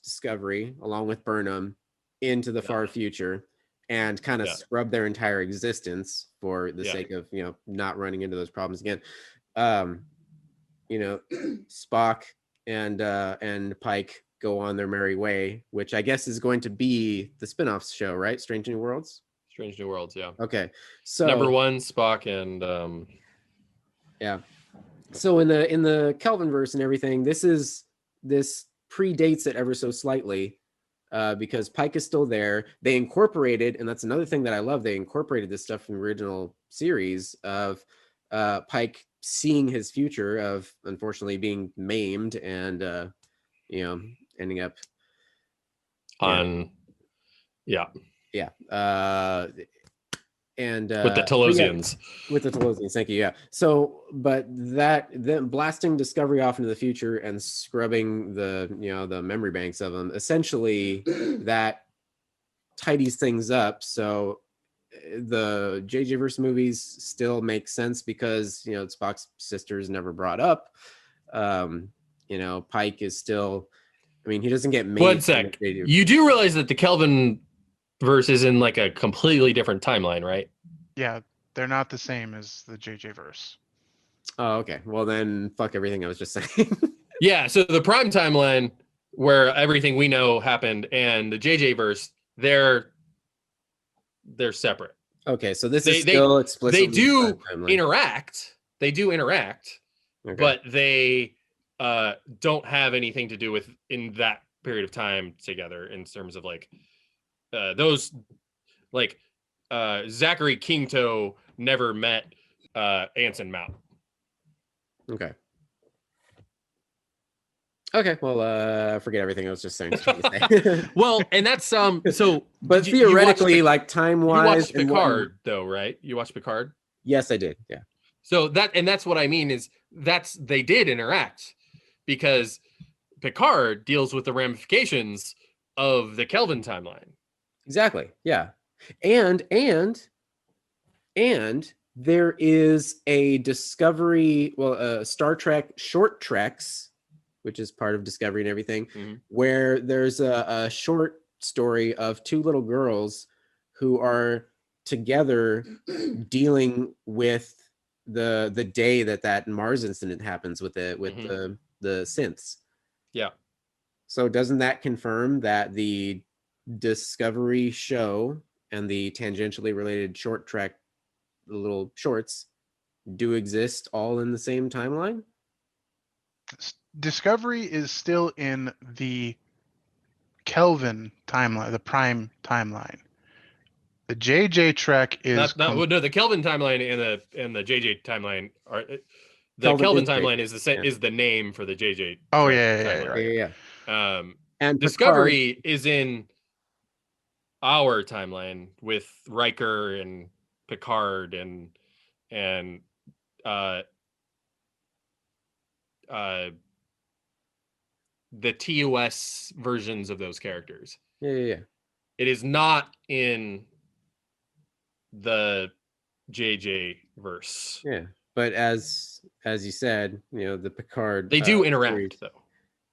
Discovery along with Burnham into the far future and kind of scrub their entire existence for the sake of, not running into those problems again. Spock and Pike go on their merry way, which I guess is going to be the spin-off show, right? Strange New Worlds? Strange New Worlds, yeah. Okay. So number 1, Spock and yeah. So in the Kelvinverse and everything, this predates it ever so slightly, because Pike is still there. They incorporated, and that's another thing that I love, they incorporated this stuff from the original series of Pike seeing his future of unfortunately being maimed and ending up on and with the Telosians. With the Telosians, thank you. Yeah. So, but then blasting Discovery off into the future and scrubbing the memory banks of them, essentially that tidies things up. So the JJ verse movies still make sense because Spock's sister is never brought up. Pike is still. I mean, he doesn't get made. 1 sec. You do realize that the Kelvin verse is in like a completely different timeline, right? Yeah, they're not the same as the JJ verse. Oh, okay. Well, then fuck everything I was just saying. Yeah, so the prime timeline where everything we know happened and the JJ verse, they're separate. Okay, so this is still explicitly they do interact. They do interact, okay. But they don't have anything to do with in that period of time together in terms of like those like Zachary Quinto never met Anson Mount. Okay, well, forget everything I was just saying. Well, and that's so but theoretically, like time-wise, you watched Picard though, right? You watched Picard? Yes, I did. Yeah. So that's what I mean is they did interact because Picard deals with the ramifications of the Kelvin timeline. Exactly. Yeah. And there is a Discovery, Star Trek short treks, which is part of Discovery and everything, where there's a short story of 2 little girls who are together dealing with the day that Mars incident happens with the synths. Yeah. So doesn't that confirm that the Discovery show and the tangentially related short trek, the little shorts, do exist all in the same timeline? Discovery is still in the Kelvin timeline, the prime timeline. The JJ Trek is no, the Kelvin timeline and the JJ timeline are the Kelvin timeline is the name for the JJ. Oh yeah. And Discovery is in our timeline with Riker and Picard and the TOS versions of those characters. Yeah. It is not in the JJ verse. Yeah, but as you said, the Picard they do interact series, though.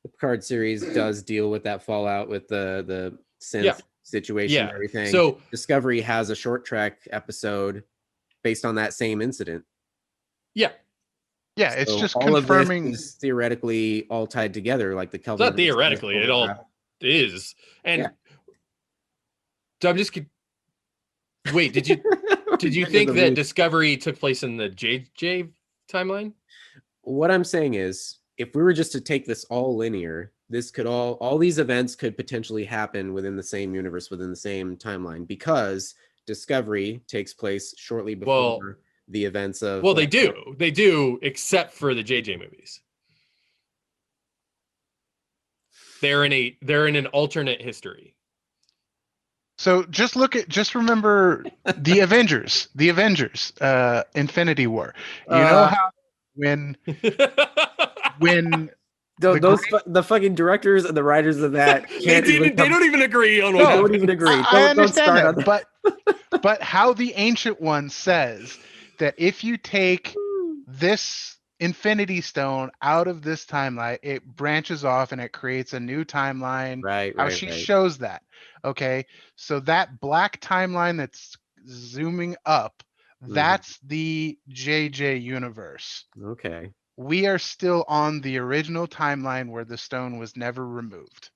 The Picard series does deal with that fallout with the synth situation and everything. So Discovery has a short trek episode based on that same incident. Yeah, it's just all confirming of this is theoretically all tied together, like the Kelvin. It's not theoretically, it all is. And so I'm just wait, did you think that Discovery took place in the JJ timeline? What I'm saying is, if we were just to take this all linear, this could all these events could potentially happen within the same universe, within the same timeline, because Discovery takes place shortly before the events of. Well, they do, except for the JJ movies. They're in an alternate history. So just remember the Avengers, Infinity War. You know how when the fucking directors and the writers of that can't they don't even agree on what happened. Don't even agree. I understand that, but how the Ancient One says that if you take this Infinity Stone out of this timeline. It branches off and it creates a new timeline. Right, How right, she right. shows that. Okay. So that black timeline that's zooming up, that's the JJ universe. Okay. We are still on the original timeline where the stone was never removed.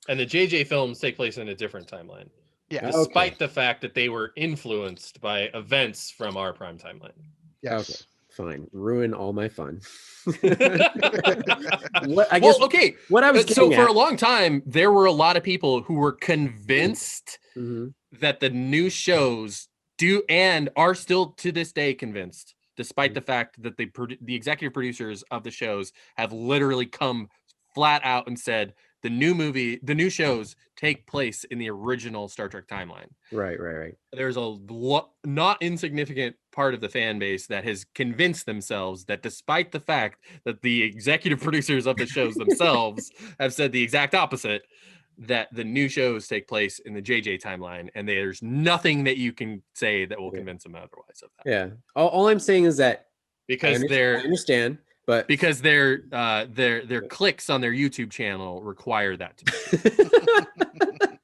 And the JJ films take place in a different timeline, Yeah. despite the fact that they were influenced by events from our prime timeline. Yes. Fine. Ruin all my fun. Well, okay. What I was So getting for at, a long time, there were a lot of people who were convinced Mhm. that the new shows do and are still to this day convinced, despite the fact that the executive producers of the shows have literally come flat out and said the new shows take place in the original Star Trek timeline. Right, right, right. There's a not insignificant part of the fan base that has convinced themselves that despite the fact that the executive producers of the shows themselves have said the exact opposite, that the new shows take place in the JJ timeline, and there's nothing that you can say that will convince them otherwise of that. Yeah. All I'm saying is that Because I understand, but because their clicks on their YouTube channel require that to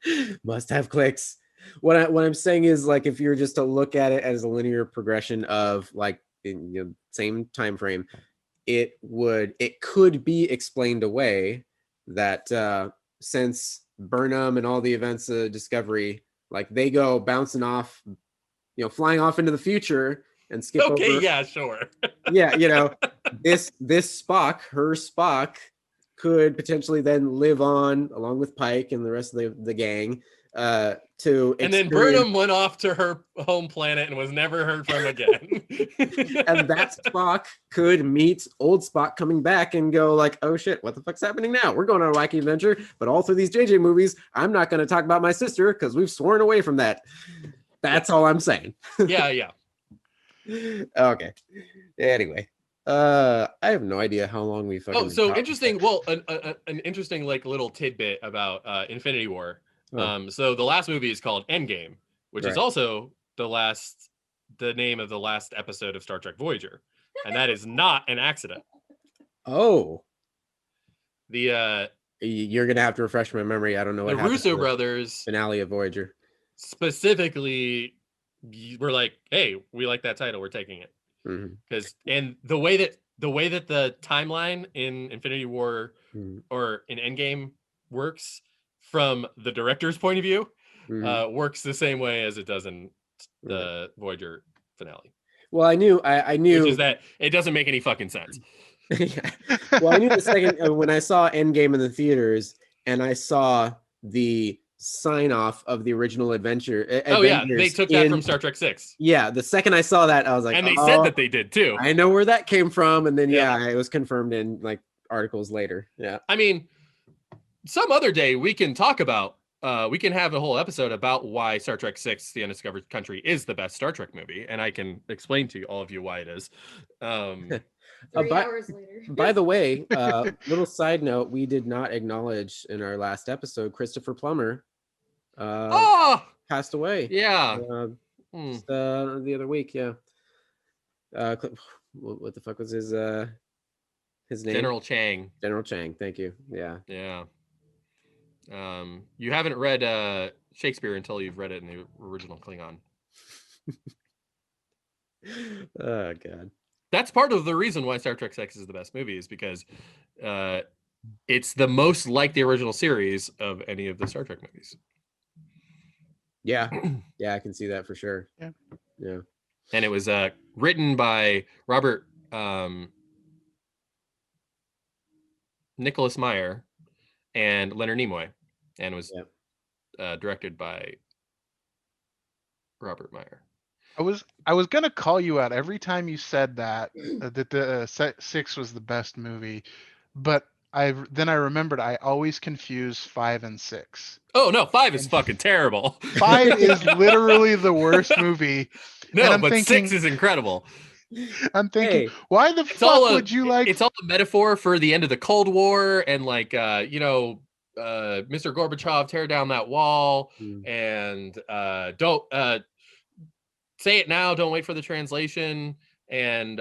be. must have clicks. What I'm saying is, like, if you're just to look at it as a linear progression of like in same time frame, it could be explained away that since Burnham and all the events of Discovery, like they go bouncing off, flying off into the future and skip over. Okay, yeah, sure. Yeah, this her Spock could potentially then live on along with Pike and the rest of the gang to and then Burnham went off to her home planet and was never heard from again. And that Spock could meet old Spock coming back and go like, oh shit, what the fuck's happening now? We're going on a wacky adventure, but all through these JJ movies, I'm not going to talk about my sister because we've sworn away from that. That's all I'm saying. Yeah. Okay. Anyway, I have no idea how long we fucking. Oh, so interesting. Well, an interesting like little tidbit about Infinity War. So the last movie is called Endgame, which is also the name of the last episode of Star Trek Voyager, and that is not an accident. Oh, you're gonna have to refresh my memory. I don't know what the Russo brothers finale of Voyager specifically were like, hey, we like that title, we're taking it. Because and the way that the timeline in Infinity War or in Endgame works from the director's point of view works the same way as it does in the Voyager finale. Well, I knew which is that it doesn't make any fucking sense. Well, I knew the second when I saw Endgame in the theaters and I saw the sign off of the original Avengers. They took that from Star Trek 6. Yeah, the second I saw that, I was like, and they said that they did too. I know where that came from, and then it was confirmed in like articles later. Yeah, I mean, some other day we can talk about. We can have a whole episode about why Star Trek 6: The Undiscovered Country is the best Star Trek movie, and I can explain to all of you why it is. 3 hours later. By the way, little side note, we did not acknowledge in our last episode Christopher Plummer passed away. Yeah. The other week, yeah. What the fuck was his name? General Chang. General Chang, thank you. Yeah. Yeah. You haven't read Shakespeare until you've read it in the original Klingon. Oh god. That's part of the reason why Star Trek 6 is the best movie, is because it's the most like the original series of any of the Star Trek movies. Yeah. Yeah, I can see that for sure. Yeah. And it was written by Robert Nicholas Meyer and Leonard Nimoy, and was directed by Robert Meyer. I was gonna call you out every time you said that the 6 was the best movie, but then I remembered I always confuse 5 and 6. Oh no, 5 is fucking terrible. 5 is literally the worst movie. No, but thinking, 6 is incredible. I'm thinking, why the fuck would you like? It's all a metaphor for the end of the Cold War and like Mr. Gorbachev, tear down that wall and don't say it now, don't wait for the translation, and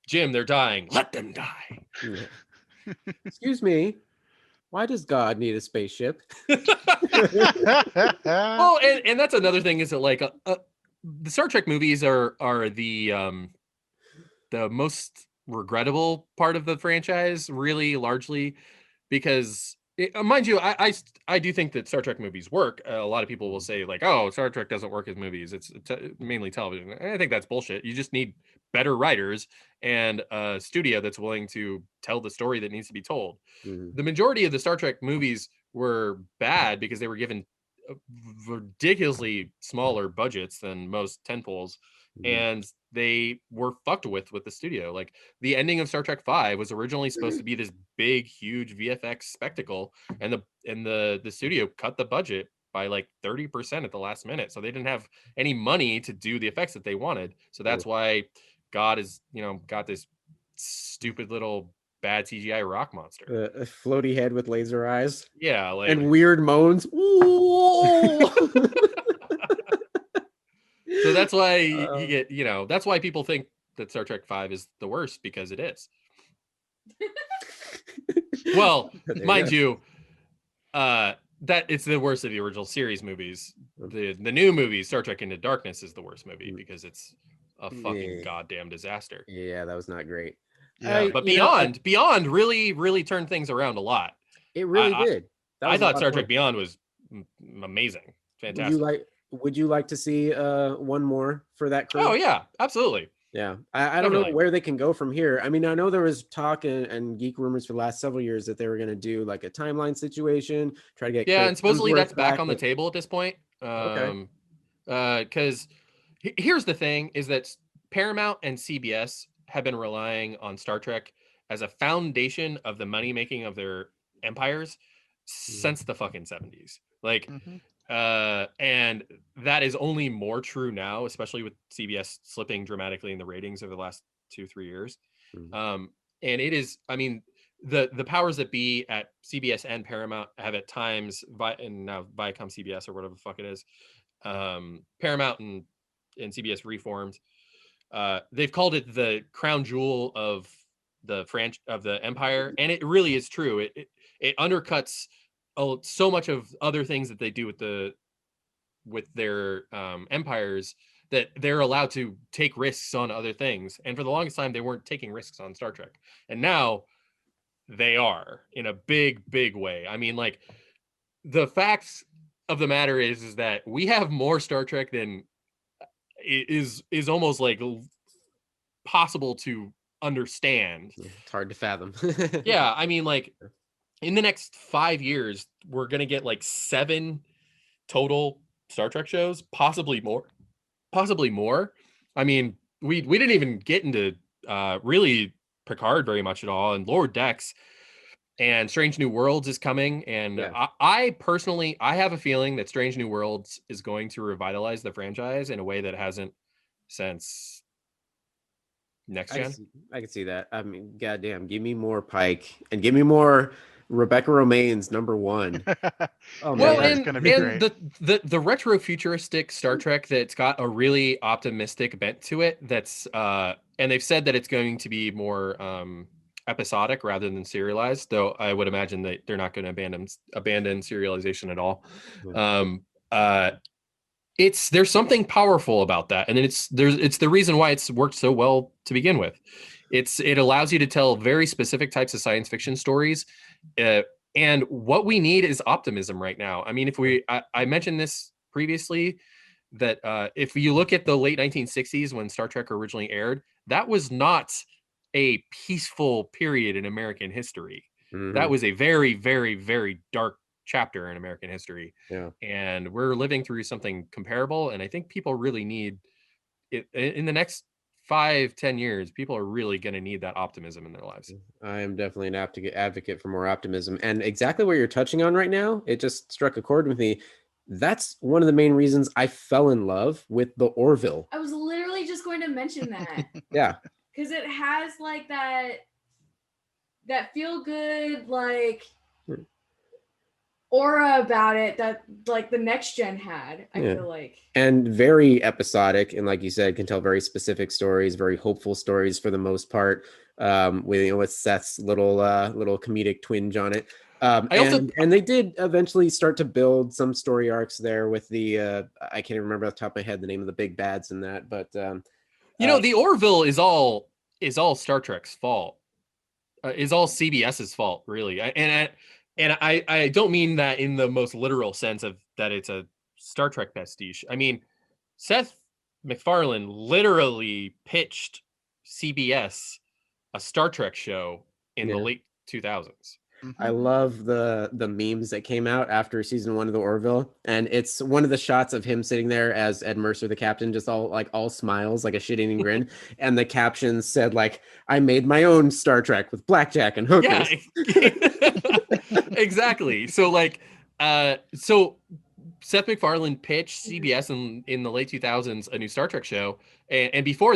Jim, they're dying. Let them die. Yeah. Excuse me. Why does God need a spaceship? Oh, and that's another thing is that like the Star Trek movies are the most regrettable part of the franchise, really largely because mind you, I do think that Star Trek movies work. A lot of people will say like, oh, Star Trek doesn't work as movies. It's mainly television. And I think that's bullshit. You just need better writers and a studio that's willing to tell the story that needs to be told. Mhm. The majority of the Star Trek movies were bad because they were given ridiculously smaller budgets than most tentpoles, Mhm. and they were fucked with the studio. Like the ending of Star Trek 5 was originally supposed to be this big, huge VFX spectacle, and the studio cut the budget by like 30% at the last minute, so they didn't have any money to do the effects that they wanted. So that's why God is, got this stupid little bad CGI rock monster. A floaty head with laser eyes Yeah, like and weird moans. Ooh! so that's why you get, that's why people think that Star Trek 5 is the worst, because it is. Well, There mind go. you, that it's the worst of the original series movies. The new movie, Star Trek Into Darkness, is the worst movie because it's a fucking Yeah. goddamn disaster. Yeah, that was not great. Yeah. But You know, Beyond really, really turned things around a lot. it really I did. That I was a thought lot of Star Trek fun. Beyond was amazing, Would you fantastic. like to see one more for that crew? Oh yeah, absolutely, Yeah, I don't know definitely. where they can go from here. I mean, I know there was talk and geek rumors for the last several years that they were going to do like a timeline situation, try to get Yeah, Chris and supposedly that's Hemsworth back back. on the table at this point. Okay. Because here's the thing: is that Paramount and CBS have been relying on Star Trek as a foundation of the money making of their empires since the fucking 70s. Like, Mhm. and that is only more true now, especially with CBS slipping dramatically in the ratings over the last 2-3 years. Mhm. Um, and it is, I mean, the powers that be at CBS and Paramount have at times, and now Viacom CBS or whatever the fuck it is, Paramount and CBS reformed. They've called it the crown jewel of the empire, and it really is true. It undercuts so much of other things that they do with their empires, that they're allowed to take risks on other things. And for the longest time, they weren't taking risks on Star Trek, and now they are in a big way. I mean, like, the facts of the matter is that we have more Star Trek than is almost like possible to understand. Yeah, it's hard to fathom. Yeah, I mean, like, in the next 5 years, we're gonna get like 7 total Star Trek shows, possibly more. Possibly more. I mean, we didn't even get into really Picard very much at all, and Lower Decks and Strange New Worlds is coming. And Yeah. I personally, I have a feeling that Strange New Worlds is going to revitalize the franchise in a way that hasn't since Next Gen. I can see that. I mean, goddamn, give me more Pike and give me more Rebecca Romaine's #1. Oh Well, Yeah, man. it's gonna be and great. the retro futuristic Star Trek that's got a really optimistic bent to it. That's and they've said that it's going to be more episodic rather than serialized. Though I would imagine that they're not going to abandon serialization at all. Yeah. Um, uh, there's something powerful about that, and it's the reason why it's worked so well to begin with. It allows you to tell very specific types of science fiction stories, uh, and what we need is optimism right now. I mean, I mentioned this previously, that if you look at the late 1960s when Star Trek originally aired, that was not a peaceful period in American history. That Mhm. was a very, very, very dark chapter in American history. Yeah. And we're living through something comparable. And I think people really need it in the next 5-10 years. People are really going to need that optimism in their lives. I am definitely an advocate for more optimism. And exactly what you're touching on right now, it just struck a chord with me. That's one of the main reasons I fell in love with the Orville. I was literally just going to mention that Yeah. because it has like that feel good, like aura about it that like the next gen had. I Yeah. feel like. And very episodic, and like you said, can tell very specific stories, very hopeful stories for the most part. With Seth's little comedic twinge on it. I also And they did eventually start to build some story arcs there with the I can't even remember off the top of my head the name of the big bads in that, but the Orville is all Star Trek's fault. Is all CBS's fault, really. I don't mean that in the most literal sense of that it's a Star Trek pastiche. I mean, Seth MacFarlane literally pitched CBS a Star Trek show in the late 2000s. I love the memes that came out after season 1 of the Orville, and it's one of the shots of him sitting there as Ed Mercer, the captain, just all smiles, like a shit-eating grin, and the caption said like, "I made my own Star Trek with blackjack and hookers." Yeah, exactly. So like, so Seth MacFarlane pitched CBS in the late 2000s a new Star Trek show, and before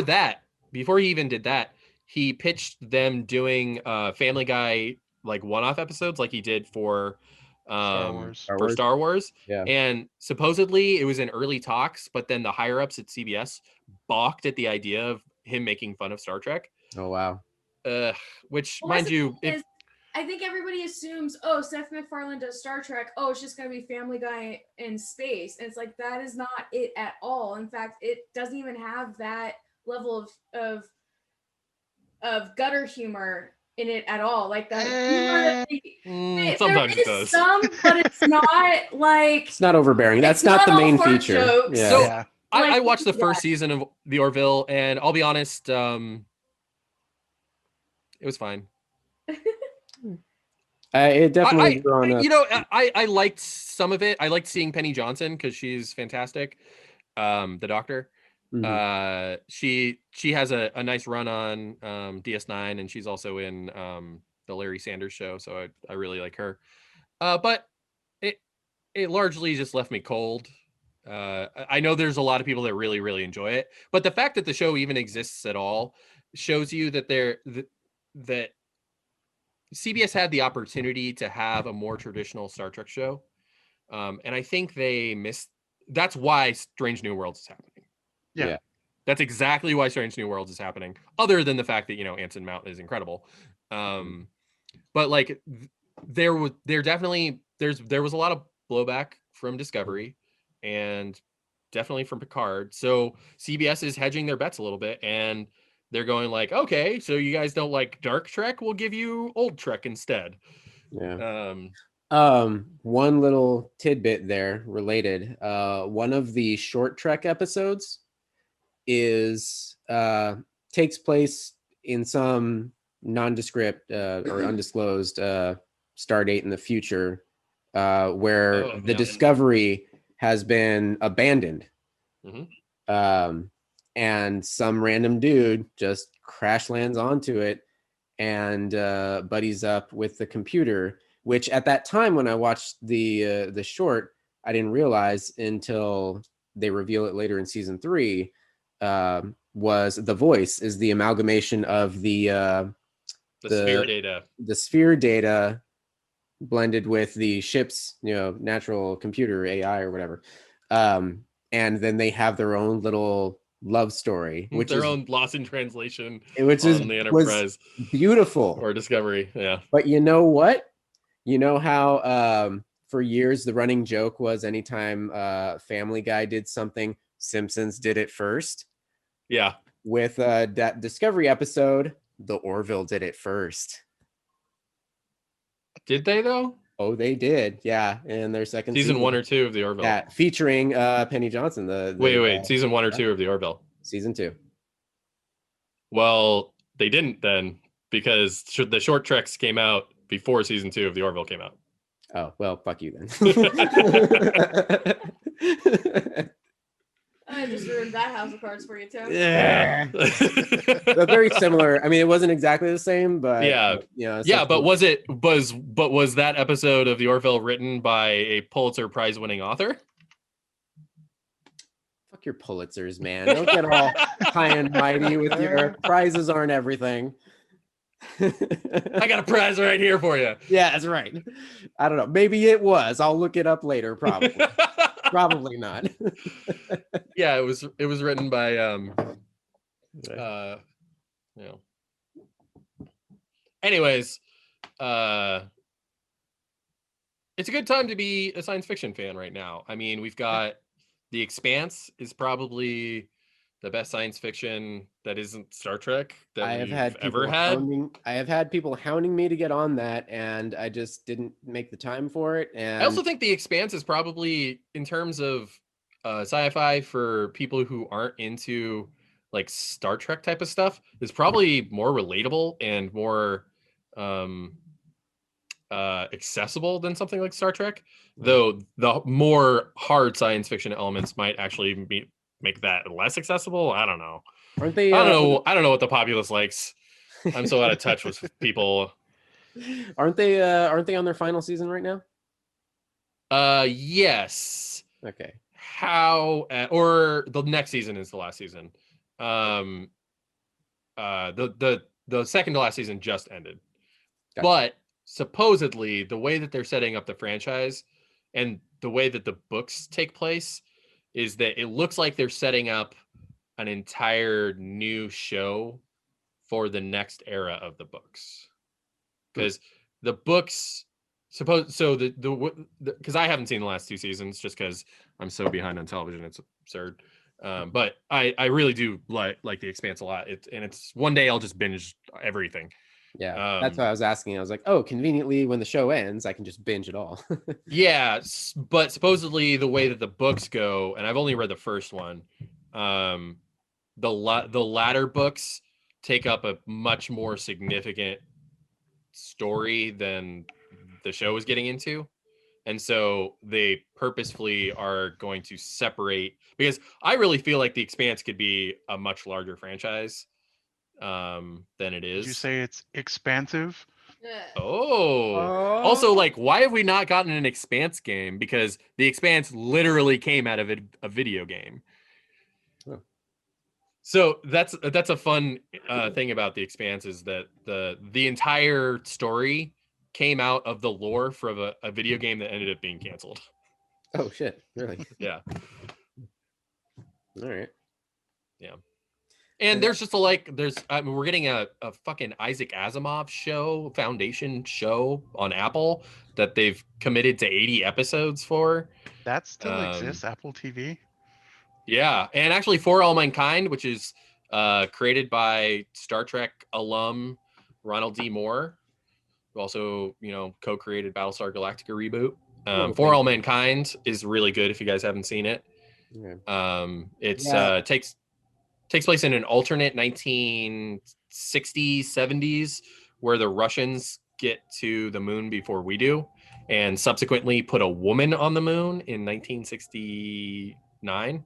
he even did that, he pitched them doing Family Guy like one-off episodes like he did for Star Wars. Yeah. And supposedly it was in early talks, but then the higher ups at CBS balked at the idea of him making fun of Star Trek. Oh wow. Which, Well, mind you, I think everybody assumes, oh, Seth MacFarlane does Star Trek. Oh, it's just going to be Family Guy in space. And it's like, that is not it at all. In fact, it doesn't even have that level of gutter humor in it at all. Like the humor that sometimes there it does. is some, but it's not like it's not overbearing. That's not the main feature. Jokes. Yeah. So Yeah. I watched the first season of the Orville, and I'll be honest, it was fine. It definitely grew on up. I liked some of it. I liked seeing Penny Johnson because she's fantastic. The Doctor. Mhm. She has a nice run on DS9, and she's also in the Larry Sanders Show, so I really like her. But it largely just left me cold. I know there's a lot of people that really, really enjoy it, but the fact that the show even exists at all shows you that that CBS had the opportunity to have a more traditional Star Trek show, and I think they missed. That's why Strange New Worlds is happening. Yeah. That's exactly why Strange New Worlds is happening. Other than the fact that Anson Mount is incredible, but like there was a lot of blowback from Discovery, and definitely from Picard. So CBS is hedging their bets a little bit, and they're going like, okay, so you guys don't like Dark Trek? We'll give you Old Trek instead. Yeah. One little tidbit there related. One of the short Trek episodes is takes place in some nondescript or undisclosed star date in the future, where the Discovery has been abandoned. And some random dude just crash lands onto it and buddies up with the computer, which at that time when I watched the short, I didn't realize until they reveal it later in season 3, was the voice is the amalgamation of the sphere data blended with the ship's natural computer AI or whatever, and then they have their own little love story, which their is own lost in translation, which on is the Enterprise, beautiful, or Discovery. Yeah, but you know what? You know how for years the running joke was anytime Family Guy did something, Simpsons did it first. Yeah. With that Discovery episode, the Orville did it first. Did they though? Oh, they did. Yeah, in their second season 1 or 2 of the Orville. Yeah, featuring Penny Johnson. Wait, season 1 or 2 of the Orville? Season 2. Well, they didn't then, because the short treks came out before season 2 of the Orville came out. Oh, well, fuck you then. I just ruined that house of cards for you, Tim. Yeah. But very similar. I mean, it wasn't exactly the same, but but was that episode of the Orville written by a Pulitzer Prize winning author? Fuck your Pulitzers, man. Don't get all high and mighty with your prizes aren't everything. I got a prize right here for you. Yeah, that's right. I don't know. Maybe it was. I'll look it up later. Probably. Probably not. Yeah, it was written by you know. Anyways, it's a good time to be a science fiction fan right now. I mean, we've got The Expanse is probably the best science fiction that isn't Star Trek that we've ever had. I have had people hounding me to get on that, and I just didn't make the time for it. And I also think The Expanse is probably, in terms of sci-fi for people who aren't into like Star Trek type of stuff, is probably more relatable and more accessible than something like Star Trek. Though the more hard science fiction elements might actually make that less accessible. I don't know. Aren't they? I don't know. I don't know what the populace likes. I'm so out of touch with people. Aren't they? Aren't they on their final season right now? Yes. Okay. How or the next season is the last season. The second to last season just ended. Gotcha. But supposedly the way that they're setting up the franchise and the way that the books take place is that it looks like they're setting up an entire new show for the next era of the books. Because the books because I haven't seen the last two seasons just because I'm so behind on television, it's absurd. But I really do like The Expanse a lot. It's one day I'll just binge everything. Yeah, that's why I was asking. I was like, oh, conveniently, when the show ends, I can just binge it all. Yeah, but supposedly the way that the books go, and I've only read the first one, the latter books take up a much more significant story than the show is getting into. And so they purposefully are going to separate, because I really feel like The Expanse could be a much larger franchise than it is. Did you say it's expansive? Also, like, why have we not gotten an Expanse game? Because The Expanse literally came out of a video game. So that's a fun thing about The Expanse is that the entire story came out of the lore for a video game that ended up being canceled. Oh shit! Really? Yeah. All right. Yeah. And there's just we're getting a fucking Isaac Asimov foundation show on Apple that they've committed to 80 episodes for. That still exists, Apple TV? Yeah. And actually For All Mankind, which is created by Star Trek alum Ronald D. Moore, who also, co-created Battlestar Galactica reboot. For All Mankind is really good if you guys haven't seen it. Okay. Takes place in an alternate 1960s, 70s, where the Russians get to the moon before we do, and subsequently put a woman on the moon in 1969.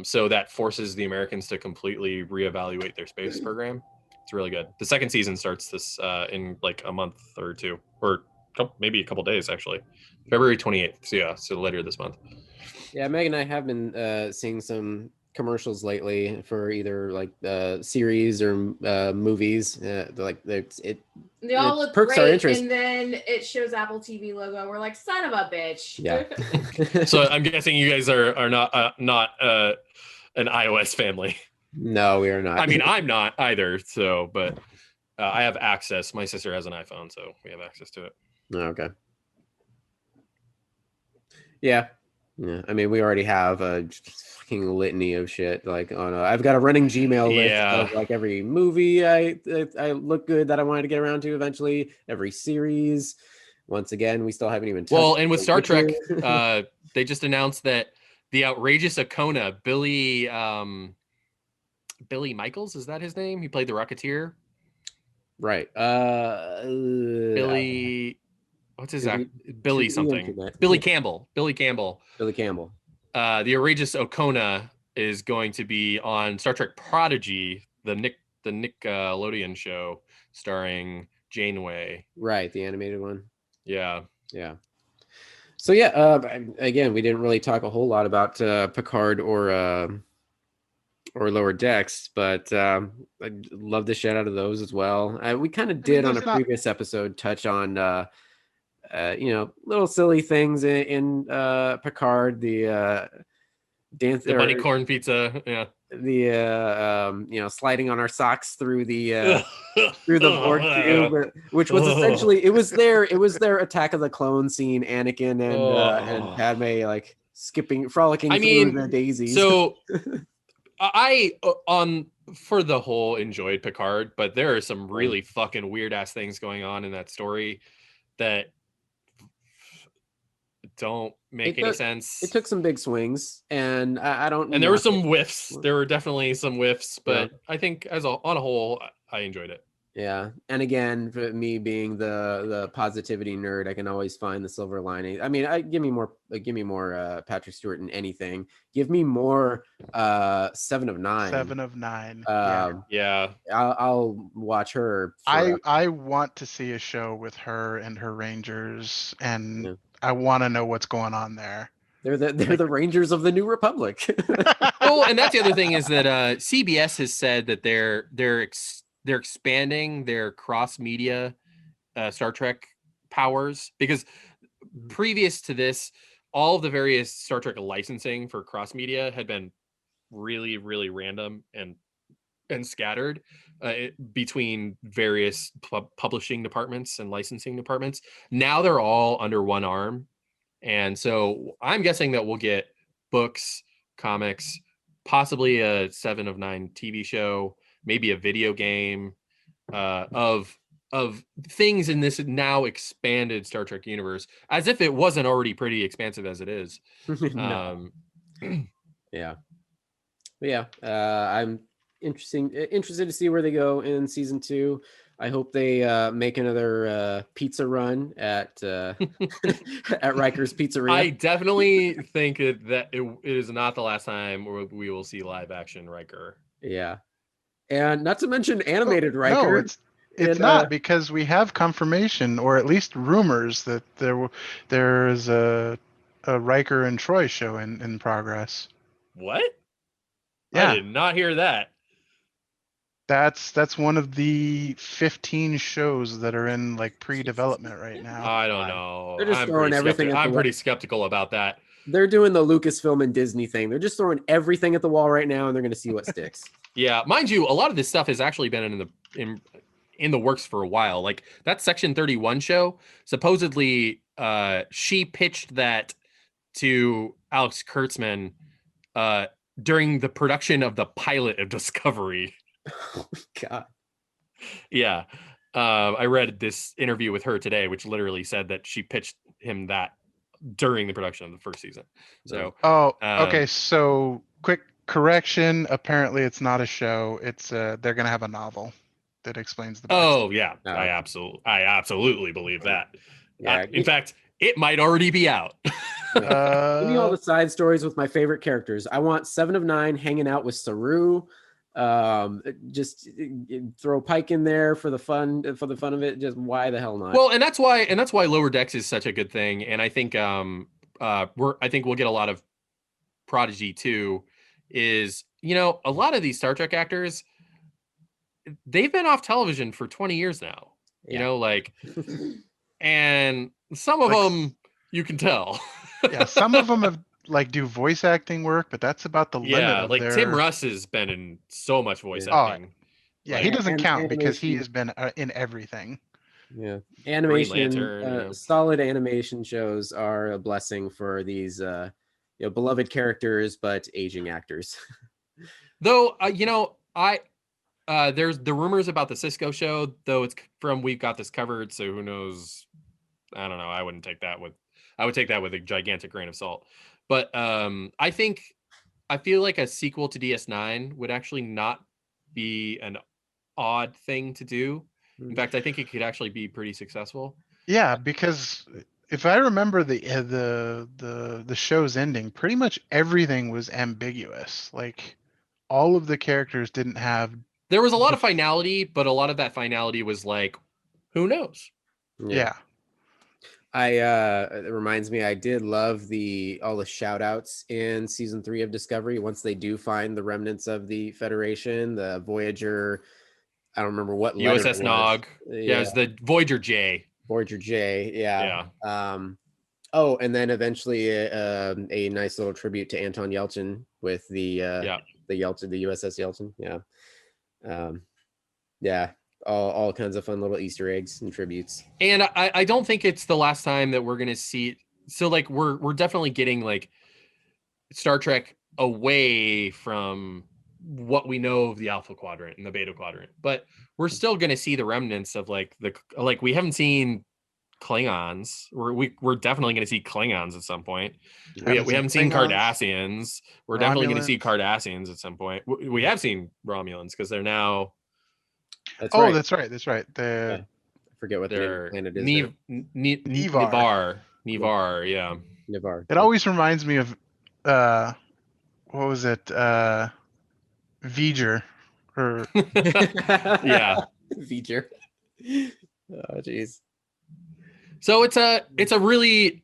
So that forces the Americans to completely reevaluate their space program. It's really good. The second season starts this in like a month or two, or maybe a couple days, actually. February 28th. So yeah, so later this month. Yeah, Meg and I have been seeing some commercials lately for either like series or movies. They all look great, and then it shows Apple TV logo. We're like, son of a bitch. Yeah. So I'm guessing you guys are not an iOS family. No, we are not. I mean, I'm not either. So, but I have access. My sister has an iPhone, so we have access to it. Okay. Yeah. Yeah, I mean, we already have a fucking litany of shit. Like, I've got a running Gmail list of like every movie I look good that I wanted to get around to eventually. Every series. Once again, we still haven't even touched. Well, and with Star Trek, they just announced that the outrageous Okona, Billy Michaels, is that his name? He played the Rocketeer. Right. Billy. What's his act? Billy something. Billy Campbell. The outrageous Okona is going to be on Star Trek Prodigy, the Nickelodeon show starring Janeway. Right, the animated one. Yeah. Yeah. So yeah, again, we didn't really talk a whole lot about Picard or or Lower Decks, but I love the shit out of those as well. We kind of did on a there's not previous episode touch on little silly things in Picard, the dance The bunny or corn pizza. Yeah. the sliding on our socks through the Borg cube, which was Oh. essentially it was their Attack of the Clones scene, Anakin and Oh. Padme like frolicking I through mean, the daisies. so I on for the whole enjoyed Picard, but there are some really fucking weird ass things going on in that story that don't make any sense. It took some big swings, and I don't. And there were knock some it. whiffs. There were definitely some whiffs, but Yeah. I think on a whole, I enjoyed it. Yeah, and again, for me being the positivity nerd, I can always find the silver lining. I mean, give me more Patrick Stewart in anything. Give me more 7 of 9. 7 of 9. Yeah. I'll watch her. I want to see a show with her and her Rangers, and Yeah. I want to know what's going on there. They're the Rangers of the New Republic. Oh, and that's the other thing is that CBS has said that they're expanding their cross media Star Trek powers, because previous to this, all of the various Star Trek licensing for cross media had been really, really random and scattered between various publishing departments and licensing departments. Now they're all under one arm. And so I'm guessing that we'll get books, comics, possibly a 7 of 9 TV show, maybe a video game of things in this now expanded Star Trek universe, as if it wasn't already pretty expansive as it is. No. Yeah. But yeah, I'm interested to see where they go in season 2. I hope they make another pizza run at at Riker's Pizzeria. I definitely think that it is not the last time we will see live action Riker. Yeah, and not to mention animated Riker. No, it's not, because we have confirmation, or at least rumors, that there is a Riker and Troy show in progress. What? Yeah. I did not hear that. That's one of the 15 shows that are in like pre-development right now. I don't know. They're just throwing everything. I'm pretty skeptical about that. They're doing the Lucasfilm and Disney thing. They're just throwing everything at the wall right now, and they're going to see what sticks. Yeah, mind you, a lot of this stuff has actually been in the works for a while. Like that Section 31 show, supposedly she pitched that to Alex Kurtzman during the production of the pilot of Discovery. Oh, God. Yeah. I read this interview with her today, which literally said that she pitched him that during the production of the first season. So okay, so quick correction, apparently it's not a show. It's they're going to have a novel that explains the backstory. Oh yeah, I absolutely believe that. Yeah, In fact, it might already be out. Give me all the side stories with my favorite characters. I want 7 of 9 hanging out with Saru. Just throw Pike in there for the fun of it. Just why the hell not? Well, and that's why Lower Decks is such a good thing. And I think I think we'll get a lot of Prodigy too. Is, a lot of these Star Trek actors, they've been off television for 20 years now. Yeah. And some of them you can tell. Yeah, some of them have do voice acting work, but that's about the limit of their... Tim Russ has been in so much voice acting. Yeah, he doesn't count because he has been in everything. Yeah, animation, solid animation shows are a blessing for these beloved characters, but aging actors. Though, there's the rumors about the Cisco show, though it's from We've Got This Covered, so who knows? I don't know. I would take that with a gigantic grain of salt. But I feel like a sequel to DS9 would actually not be an odd thing to do. In fact, I think it could actually be pretty successful. Yeah, because if I remember the show's ending, pretty much everything was ambiguous. Like all of the characters didn't have... There was a lot of finality, but a lot of that finality was like, who knows? Yeah. It reminds me, I did love all the shout outs in season 3 of Discovery. Once they do find the remnants of the Federation, the Voyager, I don't remember what letter it USS was. Nog. Yeah, it was the Voyager J. Voyager J. Yeah. Yeah. Oh, and then eventually a nice little tribute to Anton Yelchin with the Yelchin, the USS Yelchin. Yeah. Yeah. All kinds of fun little Easter eggs and tributes. And I don't think it's the last time that we're gonna see. So like we're definitely getting like Star Trek away from what we know of the Alpha Quadrant and the Beta Quadrant, but we're still gonna see the remnants of like we haven't seen Klingons. We're definitely going to see Klingons at some point. We haven't seen Klingons, Cardassians. We're definitely going to see Romulans. Cardassians at some point. We have seen Romulans because they're now That's Oh, right. that's right. That's right. Yeah. I forget what the name of the they're planet is now. Nivar. Nivar, yeah. Nivar. It always reminds me of what was it? V'ger. Or Yeah. Feature. Oh, jeez. So it's a really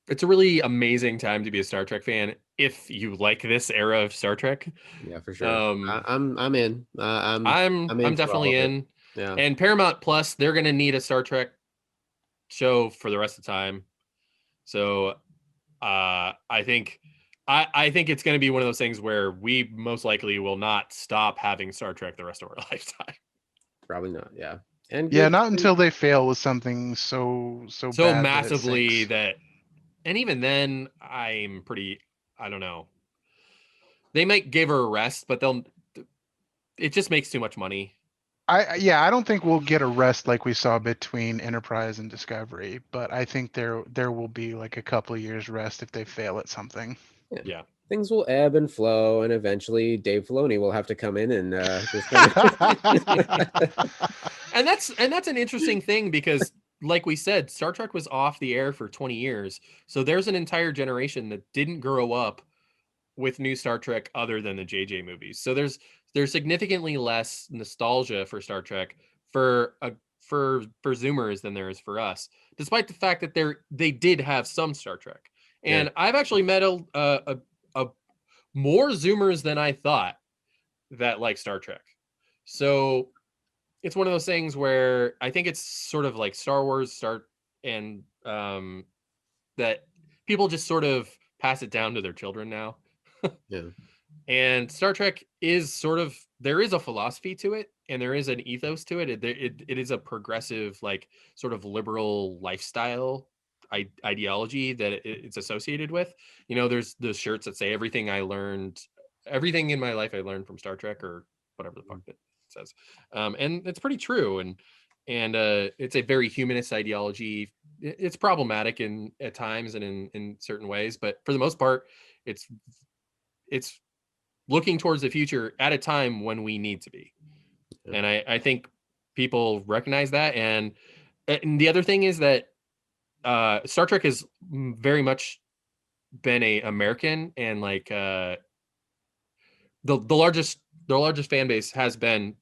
it's a really amazing time to be a Star Trek fan if you like this era of Star Trek. Yeah, for sure. I'm I'm in. I'm in for all definitely of it. in. Yeah. And Paramount Plus, they're going to need a Star Trek show for the rest of the time. So I think it's going to be one of those things where we most likely will not stop having Star Trek the rest of our lifetime. Probably not. Yeah. And yeah, good. not until they fail with something so So bad massively that and even then I don't know. They might give her a rest, but it just makes too much money. I don't think we'll get a rest like we saw between Enterprise and Discovery, but I think there will be like a couple of years rest if they fail at something. Yeah. Things will ebb and flow, and eventually Dave Filoni will have to come in and just kind of... And that's an interesting thing because like we said, Star Trek was off the air for 20 years. So there's an entire generation that didn't grow up with new Star Trek other than the JJ movies. So there's significantly less nostalgia for Star Trek for Zoomers than there is for us, despite the fact that they did have some Star Trek. And Yeah. I've actually met a more Zoomers than I thought that like Star Trek. So it's one of those things where I think it's sort of like Star Wars and that people just sort of pass it down to their children now. Yeah. And Star Trek is sort of, there is a philosophy to it and there is an ethos to it. It is a progressive, like sort of liberal lifestyle ideology that it's associated with. You know, there's the shirts that say everything in my life I learned from Star Trek, or whatever the fuck that says. And it's pretty true. And it's a very humanist ideology. It's problematic at times and in certain ways, but for the most part, it's looking towards the future at a time when we need to be. And I think people recognize that. And the other thing is that Star Trek has very much been a American, and like the largest fan base has been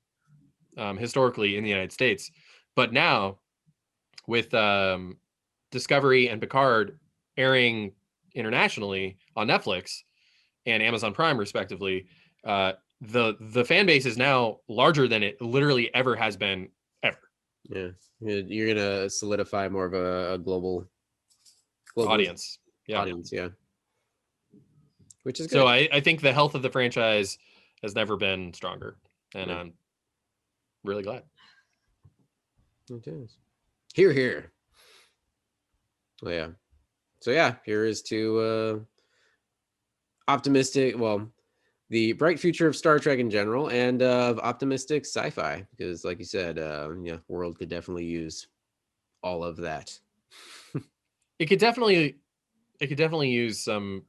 historically in the United States. But now with Discovery and Picard airing internationally on Netflix and Amazon Prime respectively, the fan base is now larger than it literally ever has been ever. Yeah, you're gonna solidify more of a global audience. Yeah. Audience, yeah. Which is good. So I think the health of the franchise has never been stronger, and I'm really glad. It is. Here. Oh yeah. So yeah, here is to optimistic. Well, the bright future of Star Trek in general, and of optimistic sci-fi, because, like you said, world could definitely use all of that. It could definitely use some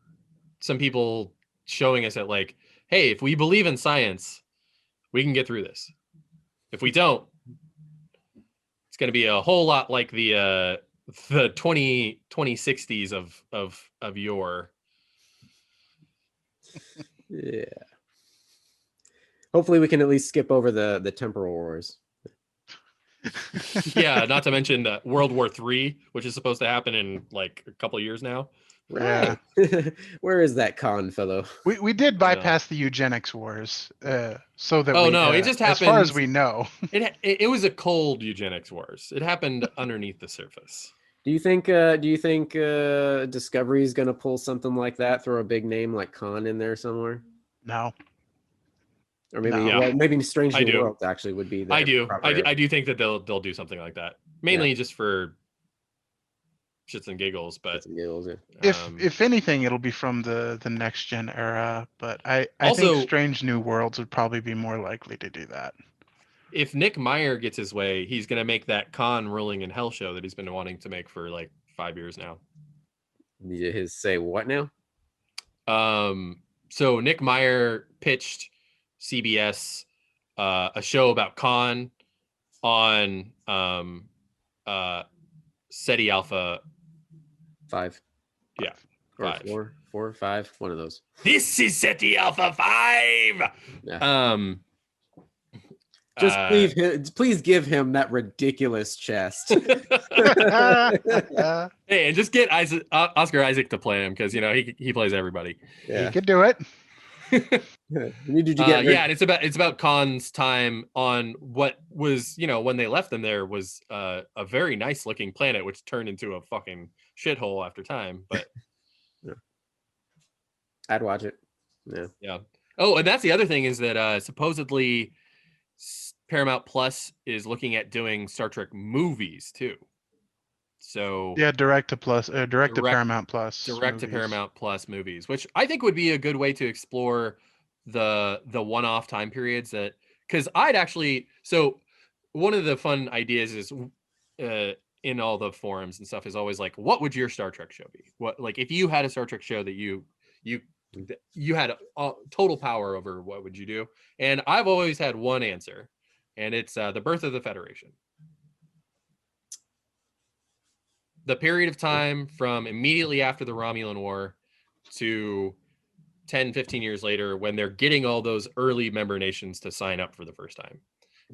people showing us that, like, hey, if we believe in science, we can get through this. If we don't, it's going to be a whole lot like the 2060s of yore. Yeah. Hopefully we can at least skip over the temporal wars. Yeah, not to mention World War III, which is supposed to happen in like a couple of years now. Right. Where is that con fellow? We did Yeah. bypass the eugenics wars, so that Oh we, no, it just as far as happened. we know. It was a cold eugenics wars. It happened underneath the surface. Do you think Discovery is gonna pull something like that? Throw a big name like Khan in there somewhere, No. or maybe No. Yeah, maybe Strange I New do. Worlds actually would be the I do. proper I area. do think that they'll do something like that, mainly just for shits and giggles. But Shits and giggles, yeah. If anything, it'll be from the next gen era, but I think Also, Strange New Worlds would probably be more likely to do that. if Nick Meyer gets his way, he's gonna make that Khan ruling in hell show that he's been wanting to make for like 5 years now. His say what now? So Nick Meyer pitched CBS a show about Khan on SETI Alpha 5. Yeah, Or 5. 4, 5, one of those. This is SETI Alpha 5. Yeah. Just please give him that ridiculous chest. Hey, and just get Oscar Isaac to play him because he plays everybody. Yeah. You could do it. Did you get Yeah, and it's about Khan's time on what was, when they left them there was a very nice looking planet which turned into a fucking shithole after time, but yeah. I'd watch it. Yeah. Oh, and that's the other thing is that supposedly Paramount Plus is looking at doing Star Trek movies too. So yeah, direct to Paramount Plus. Direct to Paramount Plus movies, which I think would be a good way to explore the one-off time periods that, because I'd actually, so one of the fun ideas is in all the forums and stuff is always like, what would your Star Trek show be? What, like, if you had a Star Trek show that you had total power over, what would you do? And I've always had one answer, and it's the birth of the Federation. The period of time from immediately after the Romulan War to 10, 15 years later when they're getting all those early member nations to sign up for the first time.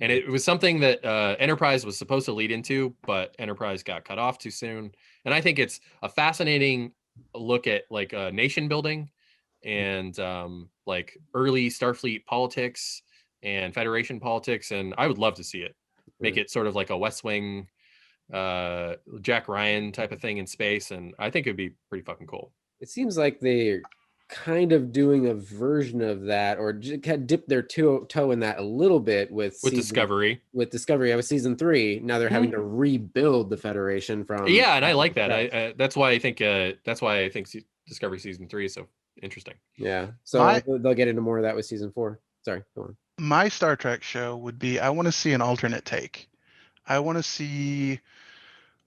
And it was something that Enterprise was supposed to lead into, but Enterprise got cut off too soon. And I think it's a fascinating look at like nation building and like early Starfleet politics and Federation politics. And I would love to see it. Make it sort of like a West Wing Jack Ryan type of thing in space, and I think it'd be pretty fucking cool. It seems like they're kind of doing a version of that, or had dipped their toe in that a little bit with Discovery. With Discovery, I was season 3. Now they're having to rebuild the Federation from. Yeah, and I like that. That's why I think Discovery season 3 is so interesting. Yeah, so they'll get into more of that with season 4. Sorry, go on. My Star Trek show would be, I want to see an alternate take. I want to see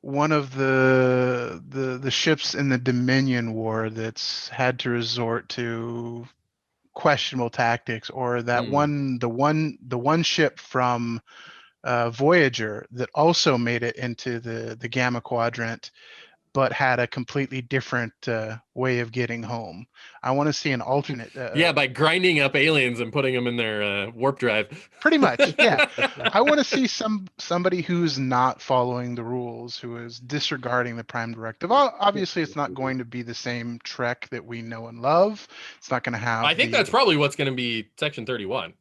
one of the ships in the Dominion War that's had to resort to questionable tactics, or that the one ship from Voyager that also made it into the Gamma Quadrant, but had a completely different way of getting home. I want to see an alternate. Yeah, by grinding up aliens and putting them in their warp drive. Pretty much, yeah. I want to see somebody who's not following the rules, who is disregarding the Prime Directive. Obviously, it's not going to be the same Trek that we know and love. It's not going to have. I think that's probably what's going to be Section 31.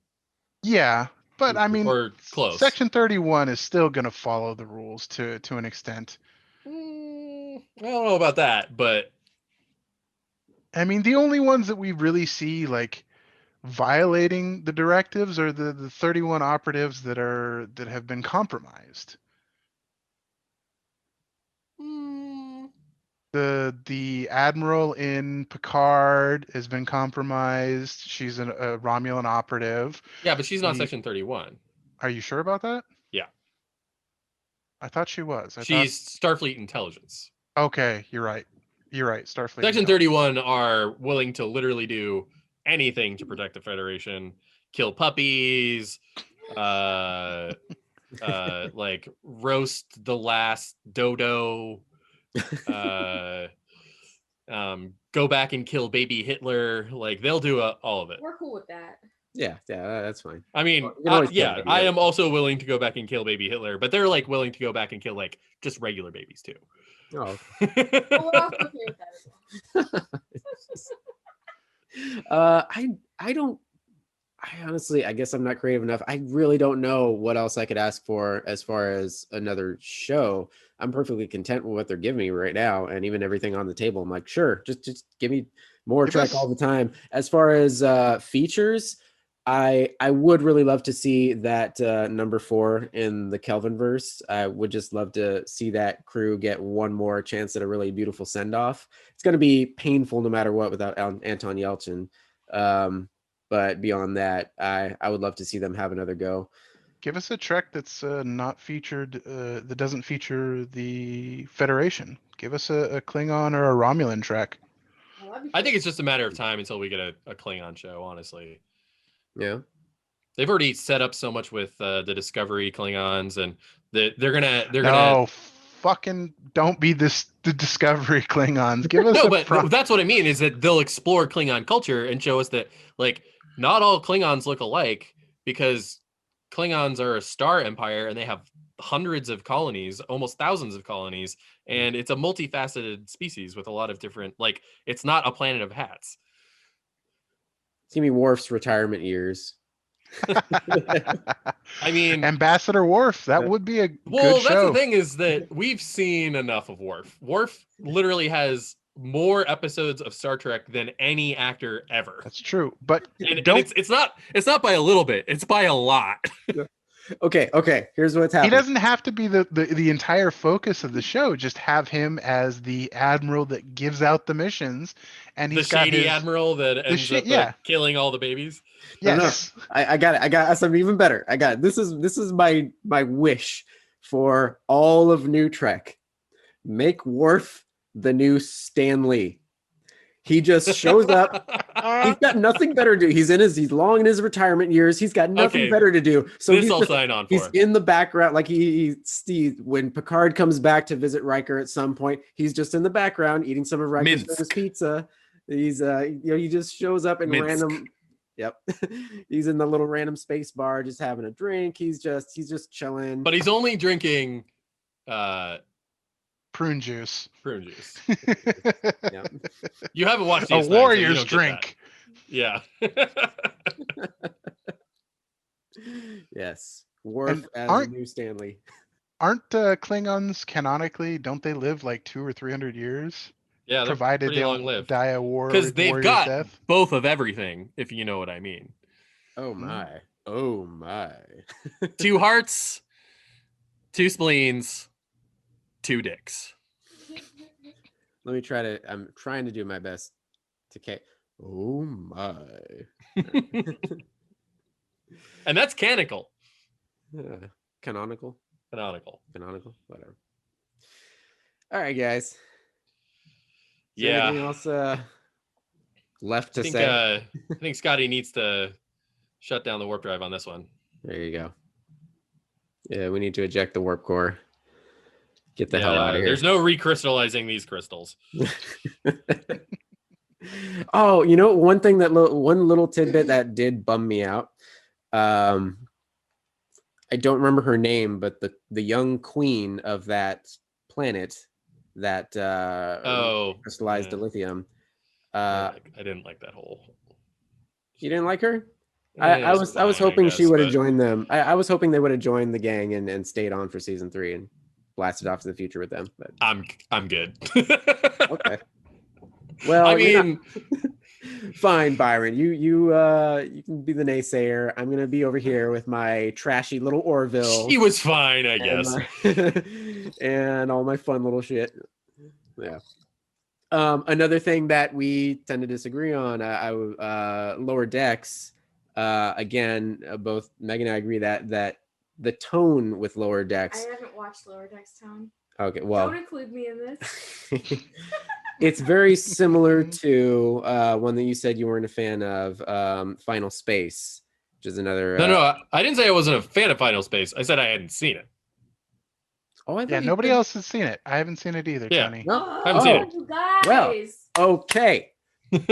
Yeah, but I mean, or close. Section 31 is still going to follow the rules to an extent. I don't know about that, but I mean, the only ones that we really see like violating the directives are the 31 operatives that have been compromised. The admiral in Picard has been compromised. She's a Romulan operative. Yeah, but she's not Section 31. Are you sure about that? Yeah. I thought she was. She's Starfleet intelligence. Okay, you're right. Starfleet. Section 31 are willing to literally do anything to protect the Federation, kill puppies, like roast the last dodo, go back and kill baby Hitler. Like they'll do all of it. We're cool with that. Yeah, that's fine. I mean, You can always kill yeah, baby I Hitler. am also willing to go back and kill baby Hitler, but they're like willing to go back and kill like just regular babies too. Oh, Well, we're also okay with that as well. I don't. I honestly, I guess I'm not creative enough. I really don't know what else I could ask for as far as another show. I'm perfectly content with what they're giving me right now, and even everything on the table. I'm like, sure, just give me more Give Trek us- all the time. As far as features, I would really love to see that number 4 in the Kelvin verse. I would just love to see that crew get one more chance at a really beautiful send off. It's going to be painful no matter what without Anton Yelchin. But beyond that, I would love to see them have another go. Give us a Trek that's not featured, that doesn't feature the Federation. Give us a Klingon or a Romulan Trek. Oh, that'd be I cool. think it's just a matter of time until we get a Klingon show, honestly. Yeah. They've already set up so much with the Discovery Klingons, and they're gonna No, fucking don't be the Discovery Klingons. Give us no, a but that's what I mean is that they'll explore Klingon culture and show us that like not all Klingons look alike because Klingons are a star empire and they have hundreds of colonies, almost thousands of colonies, and it's a multifaceted species with a lot of different like it's not a planet of hats. It's gonna be Worf's retirement years. I mean, Ambassador Worf, that Yeah. would be a well, good that's show. the thing is that we've seen enough of Worf. Worf literally has more episodes of Star Trek than any actor ever. That's true, but And don't. it's not by a little bit, it's by a lot. Okay. Here's what's He happening. doesn't have to be the entire focus of the show. Just have him as the admiral that gives out the missions, and The he's got shady his admiral that ends up killing all the babies. No, yes. I got it. I got something even better. I got it. This is my wish for all of New Trek. Make Worf the new Stan Lee. He just shows up. He's got nothing better to do. He's long in his retirement years. He's got nothing Okay, better to do. So this he's I'll just, sign on he's for. in the background, like when Picard comes back to visit Riker at some point, he's just in the background eating some of Riker's Minsk. famous pizza. He's he just shows up in Minsk. random. Yep, he's in the little random space bar, just having a drink. He's just chilling. But he's only drinking Prune juice. prune juice. Yeah. You haven't watched A DS9, so you warrior's don't get that. drink. Yeah. Yes, Worf And as aren't- a new Stanley. Aren't Klingons canonically? Don't they live like 200 or 300 years? Yeah, they're Provided pretty they long don't lived. die a war Because they've warrior's got death. both of everything, if you know what I mean. Oh my! Oh my! 2 hearts, 2 spleens, 2 dicks. Let me try to. I'm trying to do my best to. Oh my! And that's canonical. Canonical. Canonical. Whatever. All right, guys. Is there Yeah. anything else left to I think say? I think Scotty needs to shut down the warp drive on this one. There you go. Yeah, we need to eject the warp core. Get the hell out of here. There's no recrystallizing these crystals. Oh, one thing one little tidbit that did bum me out. I don't remember her name, but the young queen of that planet that crystallized the lithium. I didn't like that whole. You didn't like her? Yeah, I it's was fine, hoping I she guess, would have but- joined them. I was hoping they would have joined the gang and stayed on for season 3 and blasted off to the future with them. But I'm good. okay. Well, I mean, fine, Byron. You can be the naysayer. I'm gonna be over here with my trashy little Orville. she was fine, I guess. And all my fun little shit. Yeah. Another thing that we tend to disagree on, Lower Decks. Again, both Meg and I agree that the tone with Lower I Decks. haven't watched Lower Decks Town. Okay, well, Don't include me in this. it's very similar to one that you said you weren't a fan of, Final Space, which is another. No, I didn't say I wasn't a fan of Final Space. I said I hadn't seen it. Oh, I thought Yeah, you nobody said- else has seen it. I haven't seen it either, Yeah. Tony. No? Haven't seen it. You guys. Well, okay.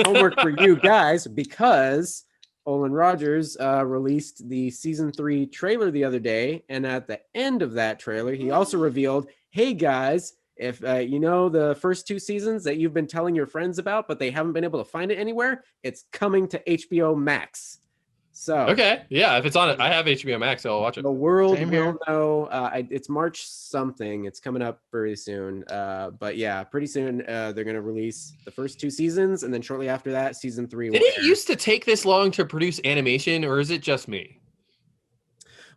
Homework for you guys, because Olin Rogers released the season 3 trailer the other day, and at the end of that trailer, he also revealed, "Hey guys, if you know the first 2 seasons that you've been telling your friends about, but they haven't been able to find it anywhere, it's coming to HBO Max." So Okay, yeah, if it's on it, I have HBO Max, so I'll watch it. the world Same will here. know. It's March something. It's coming up very soon. But yeah, pretty soon they're going to release the first 2 seasons, and then shortly after that, season 3 will Did it air. used to take this long to produce animation, or is it just me?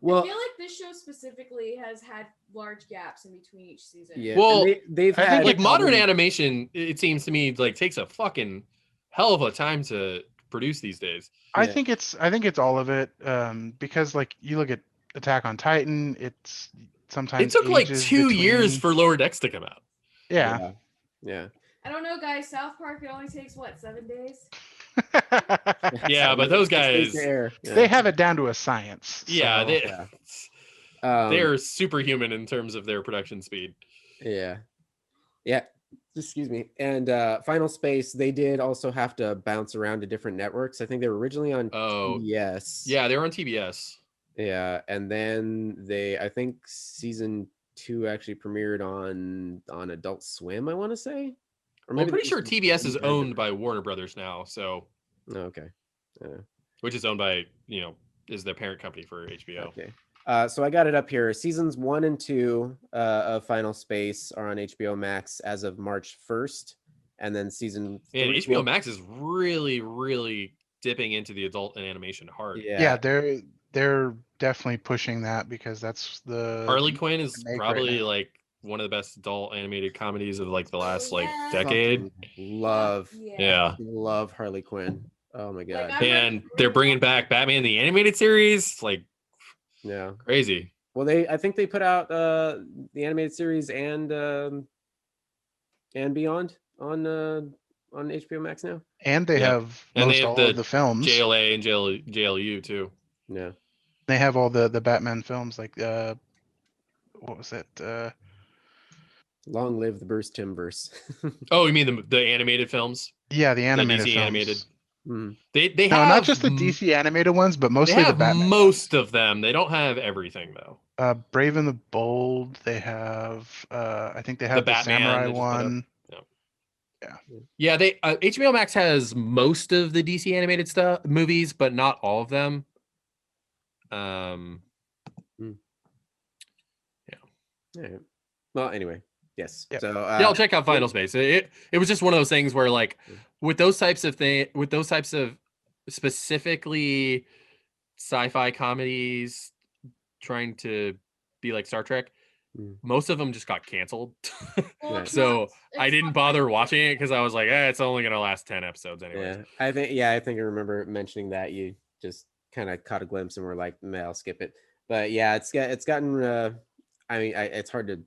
Well, I feel like this show specifically has had large gaps in between each season. yeah. Well, they've I think had Like modern probably- animation, it seems to me like takes a fucking hell of a time to produce these days. I Yeah. think it's all of it. Because like you look at Attack on Titan, it's sometimes It took like ages 2 years between- for Lower Decks to come out. yeah. yeah. I don't know, guys. South Park, it only takes what, 7 days? Yeah, but those 6 days guys, to air. Yeah. They have it down to a science. yeah, so- they, yeah. they're superhuman in terms of their production speed. Yeah. Yeah. Excuse me. And Final Space, they did also have to bounce around to different networks. I think they were originally on Oh, TBS. yeah, they were on TBS. Yeah. And then I think season 2 actually premiered on Adult Swim, I want to say. Or Well, I'm maybe pretty sure season TBS 1 is had owned the- by Warner Brothers now, so Oh, okay. which is owned by, is the parent company for HBO. Okay. So I got it up here. Seasons 1 and 2 of Final Space are on HBO Max as of March 1st. And then season And 3 HBO Max is really, really dipping into the adult and animation hard. Yeah, they're definitely pushing that because that's the Harley Quinn is make right probably now. like one of the best adult animated comedies of like the last like Yeah. decade. Fucking love Yeah. love Harley Quinn. Oh my god. I'm And they're bringing back Batman the animated series. Like Yeah. crazy. Well, I think they put out the animated series and Beyond on HBO Max now. And they Yep. have And most they have all the of the films. JLA and JLU too. Yeah. They have all the Batman films like what was it? Long live the Bruce Timmverse. Oh, you mean the animated films? Yeah, the animated DC films. animated. Mhm. They No, have not just the DC animated ones, but They mostly the have Batman. most of them. They don't have everything though. Brave and the Bold. They have. I think they have the Batman Samurai they just put up. one. Yeah, they HBO Max has most of the DC animated stuff movies, but not all of them. All right. Well, anyway, yes. Yep. So Yeah, I'll check out Final Space. It was just one of those things where like with those types of specifically sci-fi comedies trying to be like Star Trek, most of them just got canceled. Yeah. So I didn't bother watching it because I was like, it's only gonna last 10 episodes anyways. Yeah, I think I remember mentioning that you just kind of caught a glimpse and were like, "Nah, I'll skip it." But yeah, it's gotten. I mean, it's hard to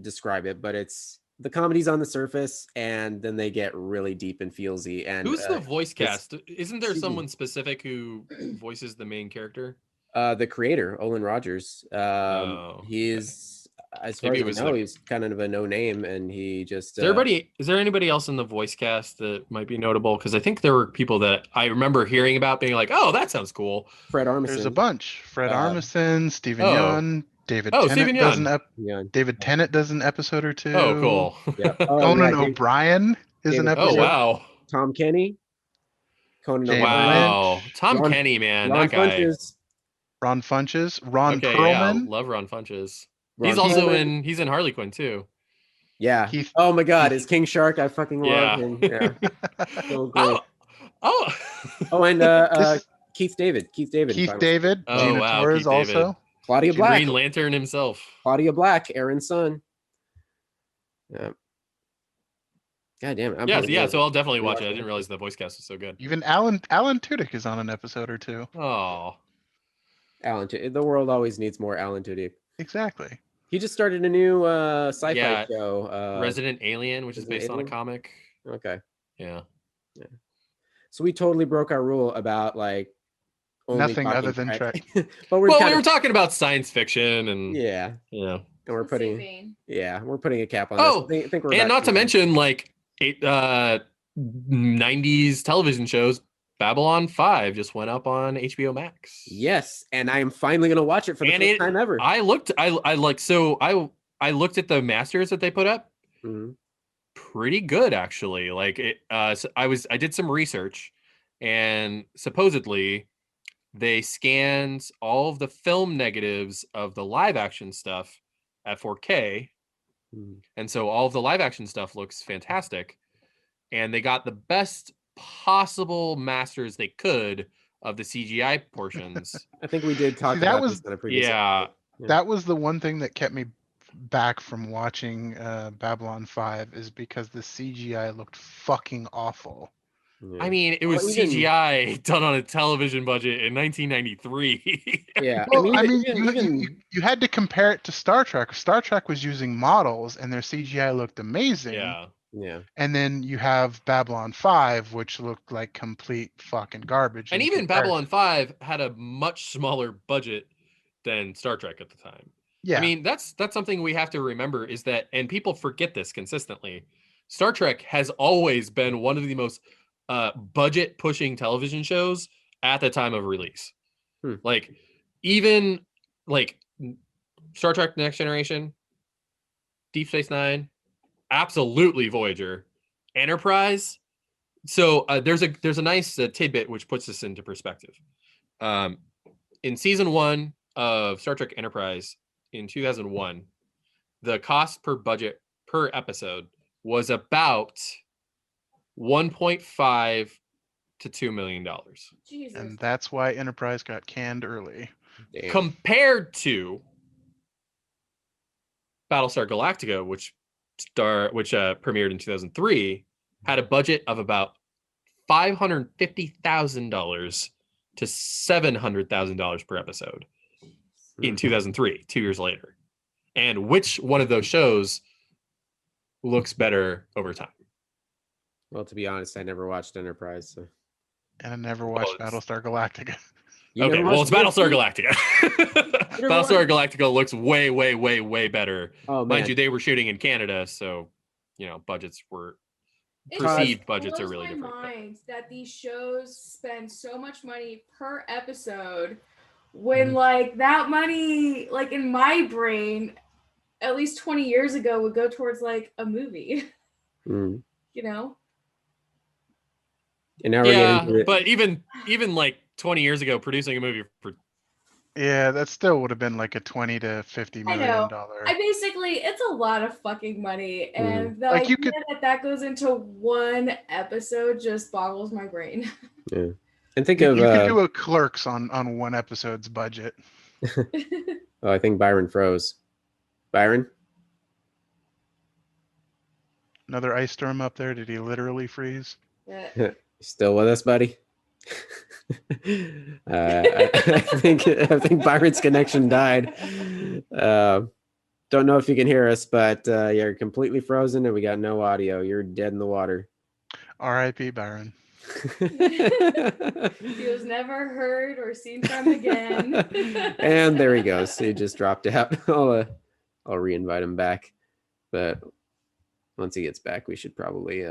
describe it, but it's the comedy's on the surface, and then they get really deep and feelsy. And Who's the voice this cast? Isn't there season- someone specific who voices the main character? the creator, Olin Rogers. He's as far Maybe it as was I know, like- he's kind of a no name, and he just. Is there anybody else in the voice cast that might be notable? Because I think there were people that I remember hearing about being like, "Oh, that sounds cool." Fred Armisen. There's a bunch. Fred Uh, Armisen, Stephen oh. Yeun, David Oh, Tennant Stephen does Yeun. Yeah. David Tennant does an episode or two. Oh, cool. Yeah. Conan yeah, O'Brien is an David- Oh, episode. wow. Tom Kenny. Conan James O'Brien. Wow. Lynch. Tom Ron- Kenny, man. Ron That guy. Funches. Ron Funches, Ron Okay, Perlman, yeah. Love Ron Funches. Ron He's also Perlman. he's in Harley Quinn too. Yeah. Keith- Oh my God, Keith- is King Shark? I fucking love Yeah. him. Yeah. So great. Oh. Oh, and This- Keith David. Keith Final- David, Oh, Gina wow, Torres Keith David. also. Claudia Black. Green Lantern himself. Claudia Black, Aaron's son. Yeah. God damn it. I'm Yeah, probably yeah. gonna So I'll definitely watch it. I rewatch didn't realize the voice cast was so good. Even Alan Tudyk is on an episode or two. Oh. Alan Tudyk. The world always needs more Alan Tudyk. Exactly. He just started a new sci-fi Yeah, show. Resident Alien, which is Resident based on a Alien? comic. Okay. Yeah. So we totally broke our rule about like only Nothing talking other than Trek. But we're Well, kind we were of, talking about science fiction and yeah, yeah. and we're Let's say putting vein. we're putting a cap on Oh, this. I think we're And about not to mention like 90s television shows Babylon 5 just went up on HBO Max. Yes, and I am finally gonna watch it for the And first time ever. I looked at the masters that they put up. Mhm. Pretty good actually. Like so I did some research, and supposedly they scanned all of the film negatives of the live action stuff at 4K. Mhm. And so all of the live action stuff looks fantastic. And they got the best possible masters they could of the CGI portions. I think we did talk See, that about was this on a previous Yeah. episode. Yeah. that was the one thing that kept me back from watching Babylon 5 is because the CGI looked fucking awful. Yeah. I mean, it was Well, even- CGI done on a television budget in 1993. Yeah, Well, I mean, even you had to compare it to Star Trek. Star Trek was using models, and their CGI looked amazing. Yeah. yeah. And then you have Babylon 5, which looked like complete fucking garbage. And in even comparison. Babylon 5 had a much smaller budget than Star Trek at the time. Yeah. I mean, that's something we have to remember is that, and people forget this consistently, Star Trek has always been one of the most budget pushing television shows at the time of release. Like, even like Star Trek Next Generation, Deep Space Nine, absolutely Voyager, Enterprise. So there's a nice tidbit which puts this into perspective. In season 1 of Star Trek Enterprise in 2001, the cost per budget per episode was about 1.5 to $2 million. Jesus. And that's why Enterprise got canned early. Damn. Compared to Battlestar Galactica, which premiered in 2003, had a budget of about $550,000 to $700,000 per episode in 2003, 2 years later. And which one of those shows looks better over time? Well, to be honest, I never watched Enterprise. So. And I never watched it's- Battlestar Galactica. You Okay, never well, it's watched Battlestar BFG? Galactica. never Battlestar Galactica looks way, way, way, way better. Oh man, Mind you, they were shooting in Canada, so budgets were It perceived just budgets are blows really my different. but- mind that these shows spend so much money per episode when like that money, like in my brain, at least 20 years ago would go towards like a movie. Mm. You know? And now we're Yeah, getting to it. but even like 20 years ago, producing a movie for Yeah, that still would have been like a $20 to $50 I million know. dollar. It's a lot of fucking money, and the Like, idea you could- that goes into one episode just boggles my brain. Yeah. And think You of could do a Clerks on one episode's budget. oh, I think Byron froze. Byron? Another ice storm up there. Did he literally freeze? Yeah. You still with us, buddy? I think Byron's connection died. Don't know if you can hear us, but you're completely frozen and we got no audio. You're dead in the water. R.I.P. Byron. He was never heard or seen from again. And there he goes. He just dropped out. I'll re-invite him back. But once he gets back, we should probably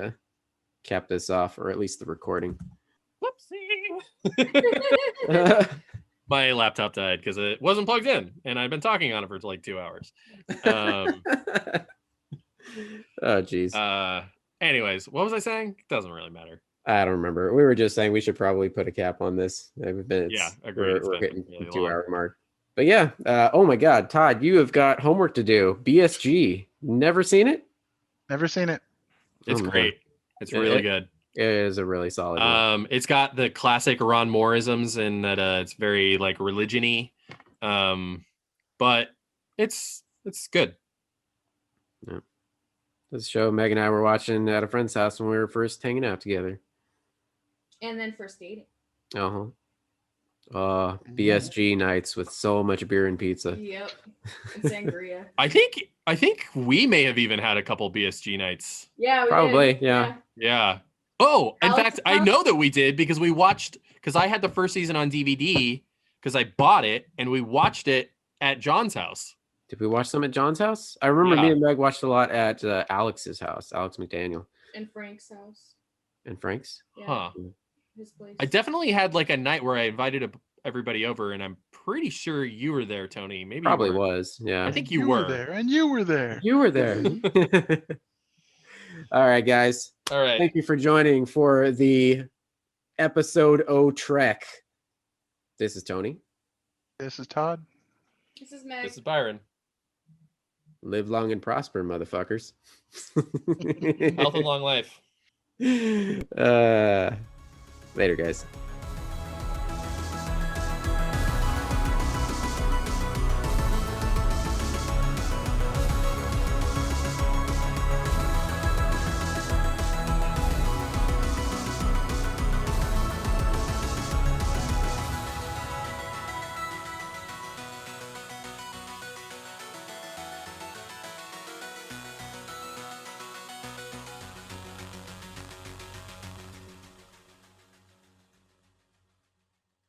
cap this off, or at least the recording. Whoopsie. My laptop died because it wasn't plugged in, and I'd been talking on it for like 2 hours. Oh, geez. Anyways, what was I saying? Doesn't really matter. I don't remember. We were just saying we should probably put a cap on this. Yeah, agreed. It's We're been hitting really the 2 long. hour mark. But yeah. Oh my God, Todd, you have got homework to do. BSG. Never seen it? Never seen it. It's Oh, man. great. It's Yeah, really good. It is a really solid one. It's got the classic Ron Mooreisms in that it's very like religion-y. But it's good. This show Meg and I were watching at a friend's house when we were first hanging out together. And then first dating. Uh-huh. BSG nights with so much beer and pizza. Yep. And sangria. I think we may have even had a couple BSG nights. Yeah, we Probably, did. yeah. Yeah. Oh, in Alex's fact, I house? know that we did because I had the first season on DVD because I bought it and we watched it at John's house. Did we watch some at John's house? I remember me Yeah. and Meg watched a lot at Alex's house, Alex McDaniel. In Frank's house. And Frank's? Yeah. Huh. his place. I definitely had like a night where I invited everybody over, and I'm pretty sure you were there, Tony. Maybe Probably you weren't. was. Yeah. I think And you were. there, and you were there. You were there. All right, guys. All right. Thank you for joining for the episode O Trek. This is Tony. This is Todd. This is Meg. This is Byron. Live long and prosper, motherfuckers. Health and long life. Later, guys.